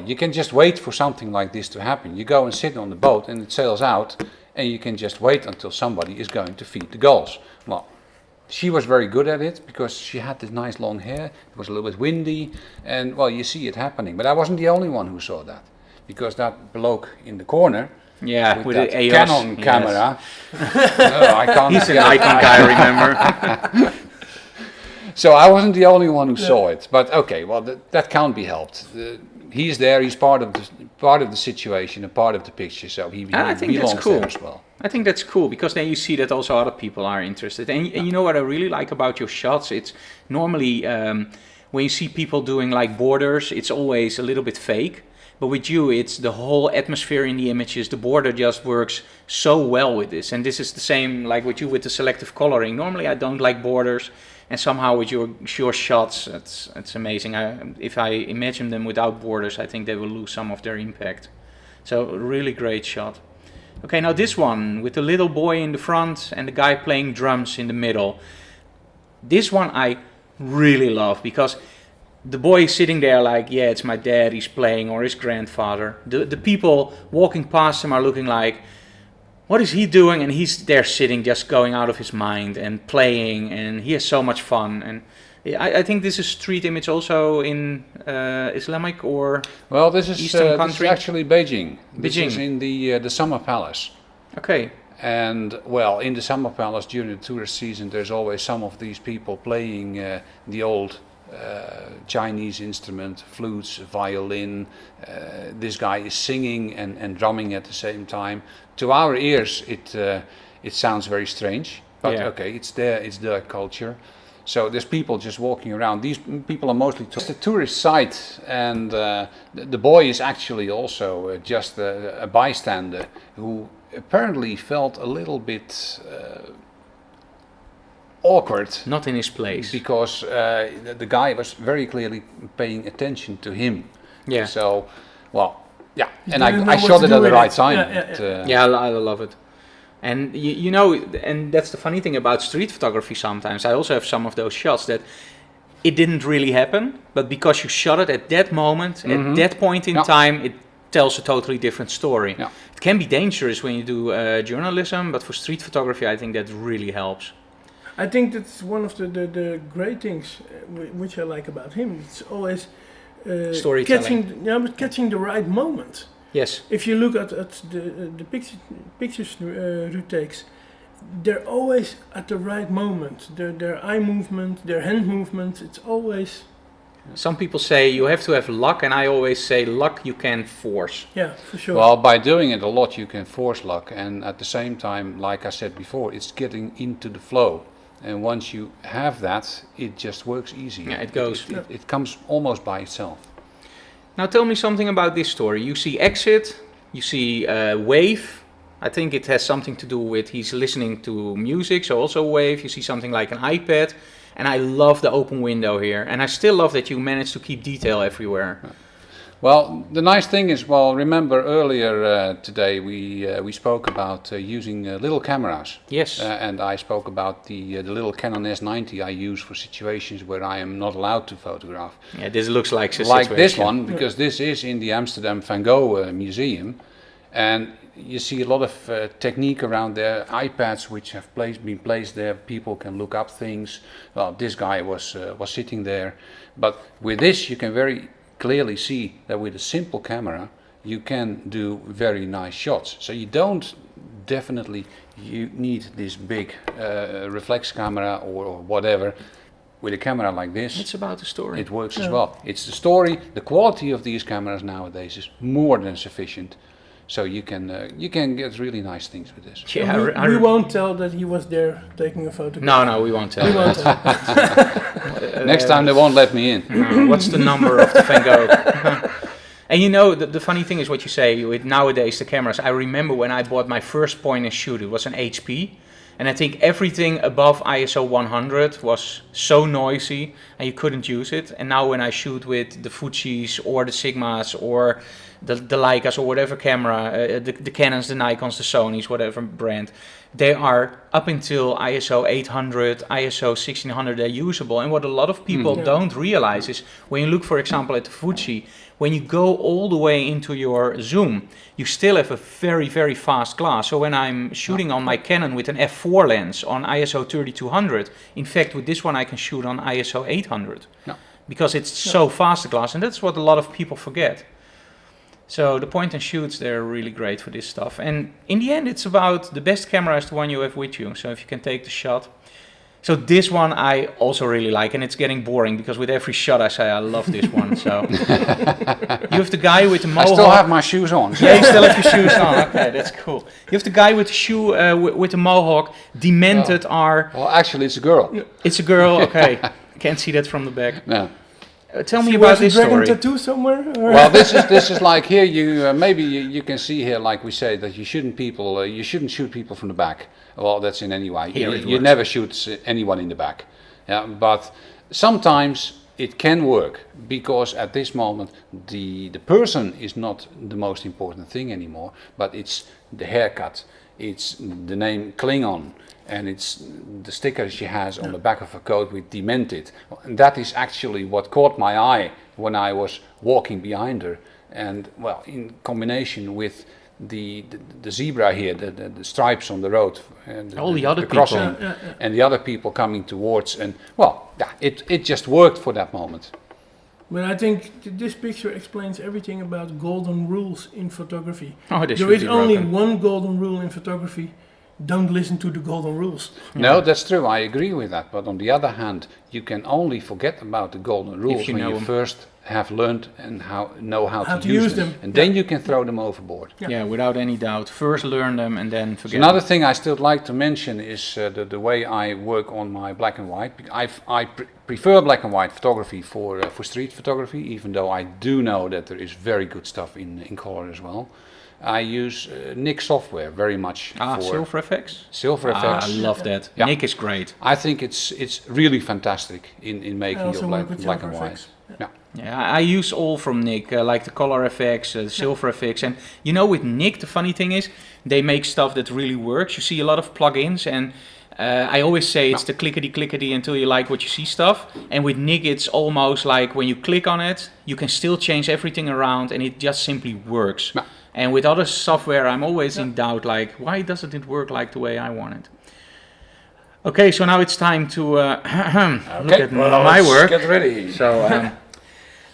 you can just wait for something like this to happen. You go and sit on the boat and it sails out, and you can just wait until somebody is going to feed the gulls. Well, she was very good at it because she had this nice long hair. It was a little bit windy, and you see it happening. But I wasn't the only one who saw that, because that bloke in the corner, with the that Canon camera, I can't. He's an icon guy, remember? So I wasn't the only one who saw it. But okay, well that can't be helped. He's there. He's part of the situation, a part of the picture. So he belongs there as well. I think that's cool because then you see that also other people are interested. And you know what I really like about your shots? It's normally when you see people doing like borders, it's always a little bit fake. But with you, it's the whole atmosphere in the images. The border just works so well with this. And this is the same like with you with the selective coloring. Normally I don't like borders. And somehow with your shots, it's amazing. If I imagine them without borders, I think they will lose some of their impact. So a really great shot. Okay, now this one with the little boy in the front and the guy playing drums in the middle. This one I really love because the boy is sitting there like, yeah, it's my dad, he's playing, or his grandfather. The people walking past him are looking like, what is he doing? And he's there sitting, just going out of his mind and playing, and he has so much fun. And I think this is street image also in Islamic or well, this is Eastern country. This is actually Beijing. Beijing. This is in the summer palace. Okay. And well, in the summer palace during the tourist season, there's always some of these people playing the old Chinese instrument, flutes, violin. This guy is singing and drumming at the same time. To our ears, it sounds very strange, but okay, it's their culture. So there's people just walking around. These people are mostly it's a tourist site, and the boy is actually also just a bystander who apparently felt a little bit awkward. Not in his place. Because the guy was very clearly paying attention to him. Yeah. So, well, yeah. And I shot it at the right time. Yeah, I love it. And you know, and that's the funny thing about street photography sometimes. I also have some of those shots that it didn't really happen, but because you shot it at that moment, at that point in time, it tells a totally different story. Yeah. It can be dangerous when you do journalism, but for street photography, I think that really helps. I think that's one of the great things which I like about him. It's always storytelling. Catching the right moment. Yes. If you look at the pictures Ruud takes, they're always at the right moment. Their eye movement, their hand movement, it's always... Some people say you have to have luck, and I always say luck you can force. Yeah, for sure. Well, by doing it a lot you can force luck, and at the same time, like I said before, it's getting into the flow. And once you have that, it just works easy. Yeah, it goes. It comes almost by itself. Now tell me something about this story. You see exit, you see wave. I think it has something to do with he's listening to music, so also wave. You see something like an iPad. And I love the open window here. And I still love that you managed to keep detail everywhere. Well, the nice thing is, well, remember earlier today we spoke about using little cameras. Yes. And I spoke about the little Canon S90 I use for situations where I am not allowed to photograph. Yeah, this looks like a situation. Like this one, because this is in the Amsterdam Van Gogh Museum. And you see a lot of technique around there, iPads which have been placed there. People can look up things. Well, this guy was sitting there. But with this you can very clearly see that with a simple camera you can do very nice shots. So you don't you need this big reflex camera or whatever. With a camera like this, it's about the story. It works as well. It's the story. The quality of these cameras nowadays is more than sufficient. So you can get really nice things with this. Yeah, we won't tell that he was there taking a photograph. No, we won't tell. Next time they won't let me in. What's the number of the Van Gogh? And you know, the funny thing is what you say with nowadays the cameras. I remember when I bought my first point and shoot, it was an HP. And I think everything above ISO 100 was so noisy and you couldn't use it. And now when I shoot with the Fujis or the Sigmas or the Leicas or whatever camera, the Canons, the Nikons, the Sonys, whatever brand, they are up until ISO 800, ISO 1600, they're usable. And what a lot of people don't realize is when you look, for example, at the Fuji, when you go all the way into your zoom, you still have a very, very fast glass. So when I'm shooting on my Canon with an f4 lens on ISO 3200, in fact, with this one I can shoot on ISO 800 because it's so fast, the glass, and that's what a lot of people forget. So the point and shoots, they're really great for this stuff. And in the end, it's about the best camera is the one you have with you. So if you can take the shot. So this one I also really like, and it's getting boring because with every shot I say I love this one. So you have the guy with the mohawk. I still have my shoes on. So. Yeah, you still have your shoes on. Okay, that's cool. You have the guy with the shoe with the mohawk. Demented are. Well, actually, it's a girl. It's a girl. Okay, can't see that from the back. No. Tell me She about wears a this dragon story. tattoo somewhere? Or? Well, this is like here. You maybe you can see here, like we say, that you shouldn't shoot people from the back. Well, that's in any way. Here it You works. never shoot anyone in the back. Yeah, but sometimes it can work because at this moment the person is not the most important thing anymore, but it's the haircut, it's the name Klingon, and it's the sticker she has on the back of her coat with demented. And that is actually what caught my eye when I was walking behind her. And well, in combination with the zebra here, the stripes on the road, and All the other people. crossing, and the other people coming towards, and well, yeah, it just worked for that moment. But I think this picture explains everything about golden rules in photography. Oh, they There should is be only broken. one golden rule in photography. Don't listen to the golden rules. No, that's true. I agree with that. But on the other hand, you can only forget about the golden rules you when know you them. first have learned and know how to use them, and Yeah. then you can throw them overboard. Yeah, without any doubt. First learn them and then forget. Another thing I still like to mention is the way I work on my black and white. I prefer black and white photography for street photography, even though I do know that there is very good stuff in color as well. I use Nik software very much for Silver FX. Silver FX. I love that. Yeah. Nik is great. I think it's really fantastic in making I also your work with black Silver and white. FX. Yeah. Yeah, I use all from Nik, like the color FX, the silver FX, and you know, with Nik, the funny thing is, they make stuff that really works. You see a lot of plugins, and I always say it's the clickety until you like what you see stuff. And with Nik, it's almost like when you click on it, you can still change everything around, and it just simply works. Yeah. And with other software, I'm always in doubt, like, why doesn't it work like the way I want it? Okay, so now it's time to look at my work. Get ready. So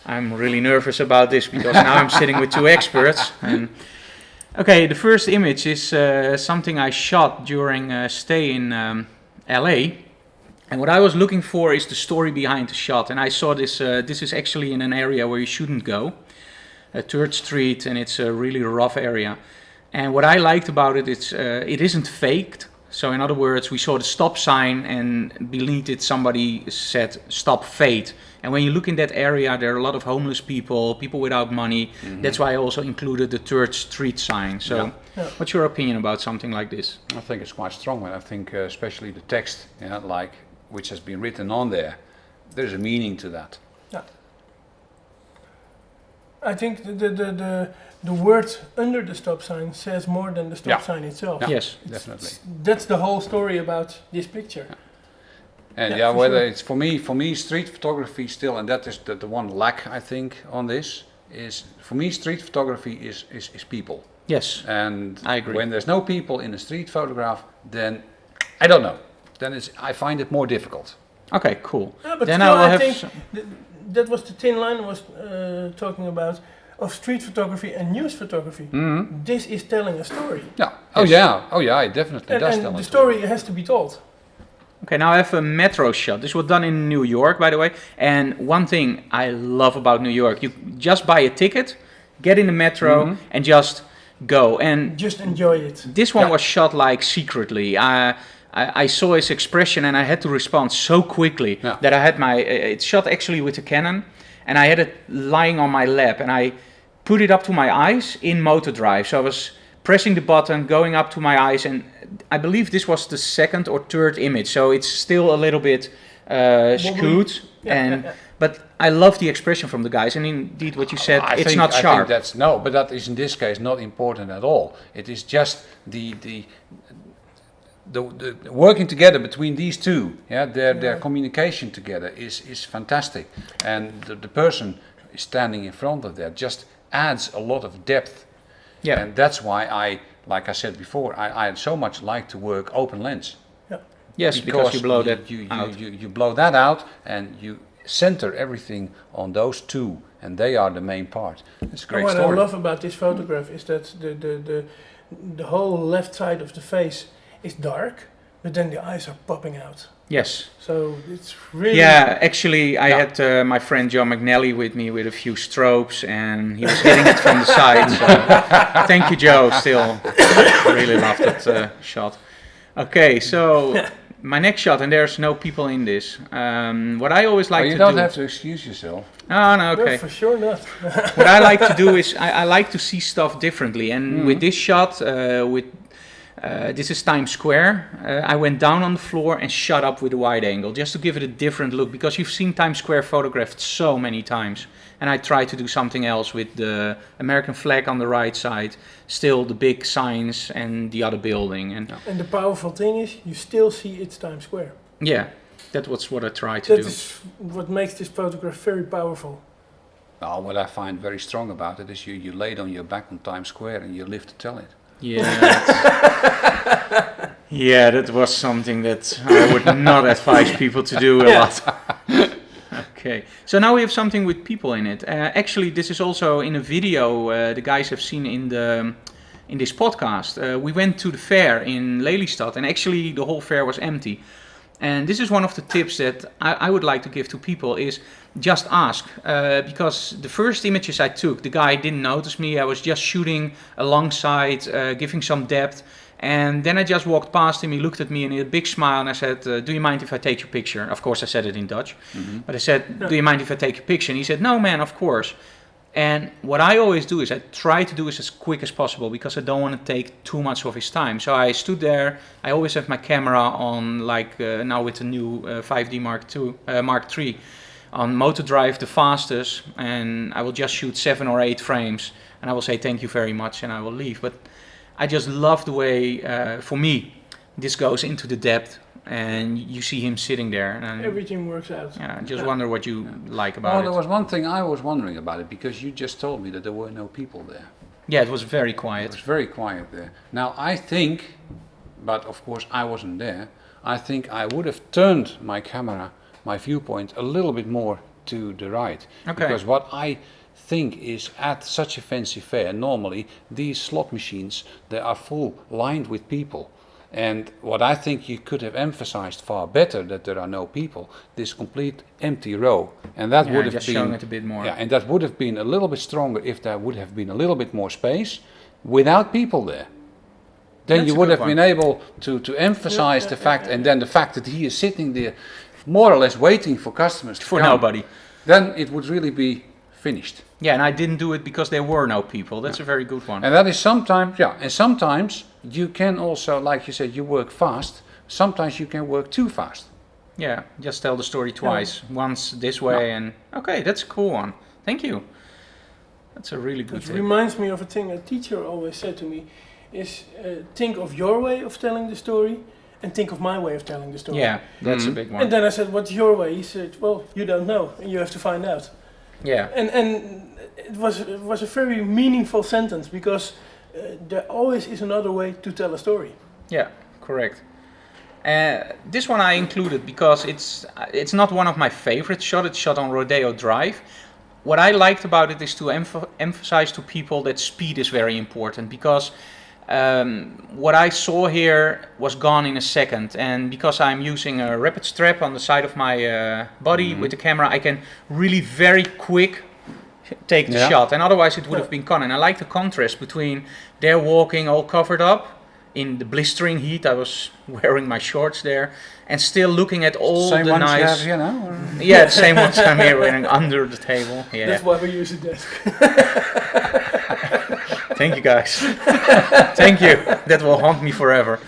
I'm really nervous about this because now I'm sitting with two experts. And okay, the first image is something I shot during a stay in LA. And what I was looking for is the story behind the shot. And I saw this, this is actually in an area where you shouldn't go, 3rd Street, and it's a really rough area. And what I liked about it, it isn't faked. So in other words, we saw the stop sign and beneath it somebody said stop fade. And when you look in that area, there are a lot of homeless people, people without money. Mm-hmm. That's why I also included the 3rd Street sign. So what's your opinion about something like this? I think it's quite strong, and I think especially the text, like which has been written on there, there's a meaning to that. Yeah. I think the word under the stop sign says more than the stop sign itself. Yeah, yes, definitely. That's the whole story about this picture. Yeah. And Yeah, whether sure. it's for me street photography still, and that is the one lack I think on this is, for me street photography is people. Yes, And I agree. when there's no people in a street photograph, then I don't know. Then I find it more difficult. okay, cool. Yeah, but Then still, I will I have think that was the thin line I was talking about of street photography and news photography. Mm-hmm. This is telling a story. Yeah. Yes. Oh yeah, it definitely does tell And the a story has to be told. Okay, now I have a metro shot. This was done in New York, by the way. And one thing I love about New York, you just buy a ticket, get in the metro, and just go. And Just enjoy it. this one was shot like secretly. I saw his expression and I had to respond so quickly that I had it's shot actually with a Canon, and I had it lying on my lap, and I put it up to my eyes in motor drive. So I was pressing the button, going up to my eyes, and I believe this was the 2nd or 3rd image. So it's still a little bit skewed, but I love the expression from the guys. And indeed, what you said, it's not I sharp. think but that is in this case not important at all. It is just the working together between these two. Their communication together is fantastic, and the person standing in front of that just adds a lot of depth. Yeah. And that's why like I said before, I so much like to work open lens. Yes, because you blow that out. You blow that out, and you center everything on those two, and they are the main part. It's a great What story. I love about this photograph is that the whole left side of the face is dark, but then the eyes are popping out. Yes. So it's really... Yeah, actually I had my friend Joe McNally with me with a few strobes, and he was hitting it from the side. So thank you, Joe, still. I really loved that shot. Okay, so my next shot, and there's no people in this. What I always like to do... You don't have to excuse yourself. Oh, no, okay. No, for sure not. What I like to do is I like to see stuff differently, and with this shot, this is Times Square. I went down on the floor and shot up with a wide angle just to give it a different look, because you've seen Times Square photographed so many times, and I tried to do something else with the American flag on the right side, still the big signs and the other building. And the powerful thing is, you still see it's Times Square. yeah, that was what I tried to do. That is what makes this photograph very powerful. Well, what I find very strong about it is you laid on your back on Times Square and you live to tell it. Yeah, yeah, that was something that I would not advise people to do a lot. Okay, so now we have something with people in it. Actually, this is also in a video the guys have seen in this podcast. We went to the fair in Lelystad, and actually the whole fair was empty. And this is one of the tips that I would like to give to people is just ask. Because the first images I took, the guy didn't notice me. I was just shooting alongside, giving some depth. And then I just walked past him, he looked at me and he had a big smile, and I said, do you mind if I take your picture? Of course I said it in Dutch. But I said, do you mind if I take your picture? And he said, no man, of course. And what I always do is I try to do it as quick as possible, because I don't want to take too much of his time. So I stood there. I always have my camera on, like now with the new 5D Mark III on motor drive, the fastest, and I will just shoot 7 or 8 frames, and I will say thank you very much, and I will leave. But I just love the way, for me, this goes into the depth. And you see him sitting there, and everything works out. Yeah, I just wonder what you like about Well, it. there was one thing I was wondering about it, because you just told me that there were no people there. Yeah, it was very It quiet. was very quiet there. Now I think, but of course I wasn't there, I think I would have turned my camera, my viewpoint, a little bit more to the right. Okay. Because what I think is, at such a fancy fair, normally these slot machines, they are full lined with people. And what I think you could have emphasized far better, that there are no people, this complete empty row. And that would have just been, showing it a bit more. yeah, and that would have been a little bit stronger if there would have been a little bit more space without people there. Then That's you a would good have been able to emphasize the fact, and then the fact that he is sitting there more or less waiting for customers to For come. nobody. Then it would really be finished. Yeah, and I didn't do it because there were no people. That's a very good one. And that is sometimes, yeah, and sometimes you can also, like you said, you work fast. Sometimes you can work too fast. Yeah, just tell the story twice. Once this way, and okay, that's a cool one. Thank you. That's a really good It tip. reminds me of a thing a teacher always said to me, is think of your way of telling the story and think of my way of telling the story. Yeah, that's a big one. And then I said, what's your way? He said, well, you don't know, and you have to find out. Yeah. And it was a very meaningful sentence, because there always is another way to tell a story. Yeah, correct. This one I included because it's not one of my favorite shots. It's shot on Rodeo Drive. What I liked about it is to emphasize to people that speed is very important, because what I saw here was gone in a second, and because I'm using a rapid strap on the side of my body with the camera, I can really very quick take the shot, and otherwise it would have been gone. And I like the contrast between they're walking all covered up in the blistering heat. I was wearing my shorts there and still looking at all Same the ones nice... you have here now? Or? Yeah, the same ones I'm here wearing under the table. Yeah. That's why we use a desk. Thank you guys. Thank you. That will haunt me forever.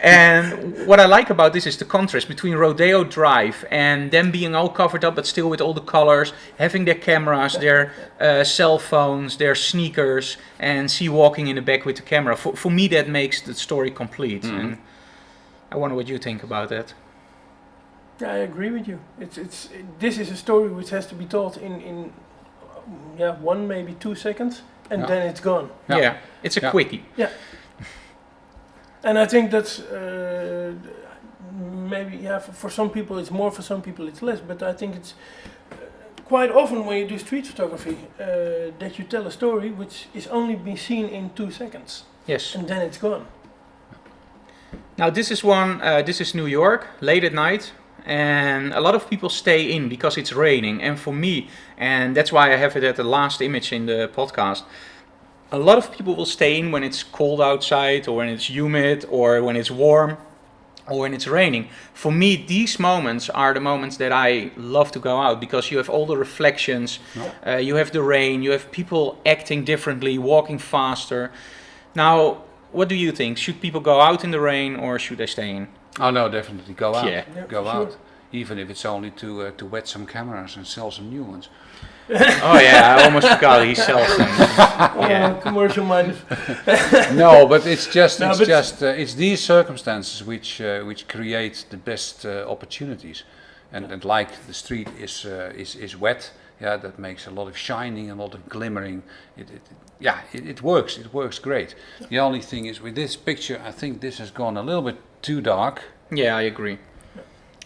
And what I like about this is the contrast between Rodeo Drive and them being all covered up but still with all the colors, having their cameras, their cell phones, their sneakers, and see walking in the back with the camera. For me that makes the story complete. And I wonder what you think about that. Yeah, I agree with you. This is a story which has to be told in 1, maybe 2 seconds, and then it's gone. Yeah, it's a quickie. Yeah. And I think that's maybe, for some people it's more, for some people it's less, but I think it's quite often when you do street photography that you tell a story which is only be seen in 2 seconds. Yes. And then it's gone. Now this is one, this is New York, late at night. and a lot of people stay in because it's raining. And for me, and that's why I have it at the last image in the podcast, a lot of people will stay in when it's cold outside, or when it's humid, or when it's warm, or when it's raining. For me, these moments are the moments that I love to go out, because you have all the reflections, you have the rain, you have people acting differently, walking faster. Now, what do you think? Should people go out in the rain, or should they stay in? Oh no, definitely go out. Yeah. Go sure. out. Even if it's only to wet some cameras and sell some new ones. Oh yeah, I almost forgot he sells them. Yeah. Commercial minded. No, but it's just No, it's but- just it's these circumstances which create the best opportunities, and like the street is wet. Yeah, that makes a lot of shining, a lot of glimmering. It works. It works great. The only thing is with this picture, I think this has gone a little bit too dark. Yeah, I agree.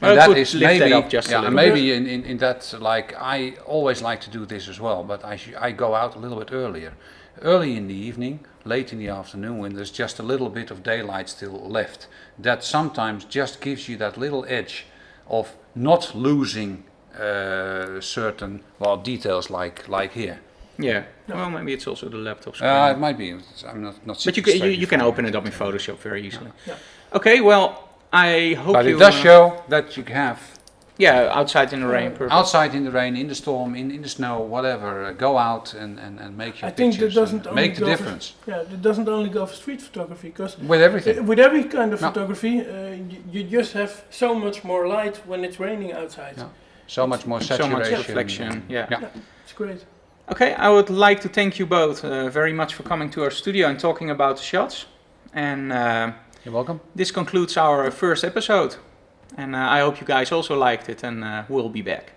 And I that could is lift maybe, that up just a yeah, little maybe in that, like, I always like to do this as well, but I go out a little bit earlier. Early in the evening, late in the afternoon, when there's just a little bit of daylight still left. That sometimes just gives you that little edge of not losing certain, well, details like here. Yeah. Well, maybe it's also the laptop screen. It might be. I'm not. But you can open it up in Photoshop very easily. Yeah. Okay. Well, I hope But you. it does show that you have. Yeah, outside in the rain. Perfect. Outside in the rain, in the storm, in the snow, whatever. Go out and make your I think that pictures doesn't and only make the go difference. it doesn't only go for street photography, because With everything. with every kind of No. photography, you just have so much more light when it's raining outside. Yeah. So much more So saturation. much reflection. Yeah. It's great. Okay, I would like to thank you both very much for coming to our studio and talking about the shots. And You're welcome. this concludes our first episode. And I hope you guys also liked it, and we'll be back.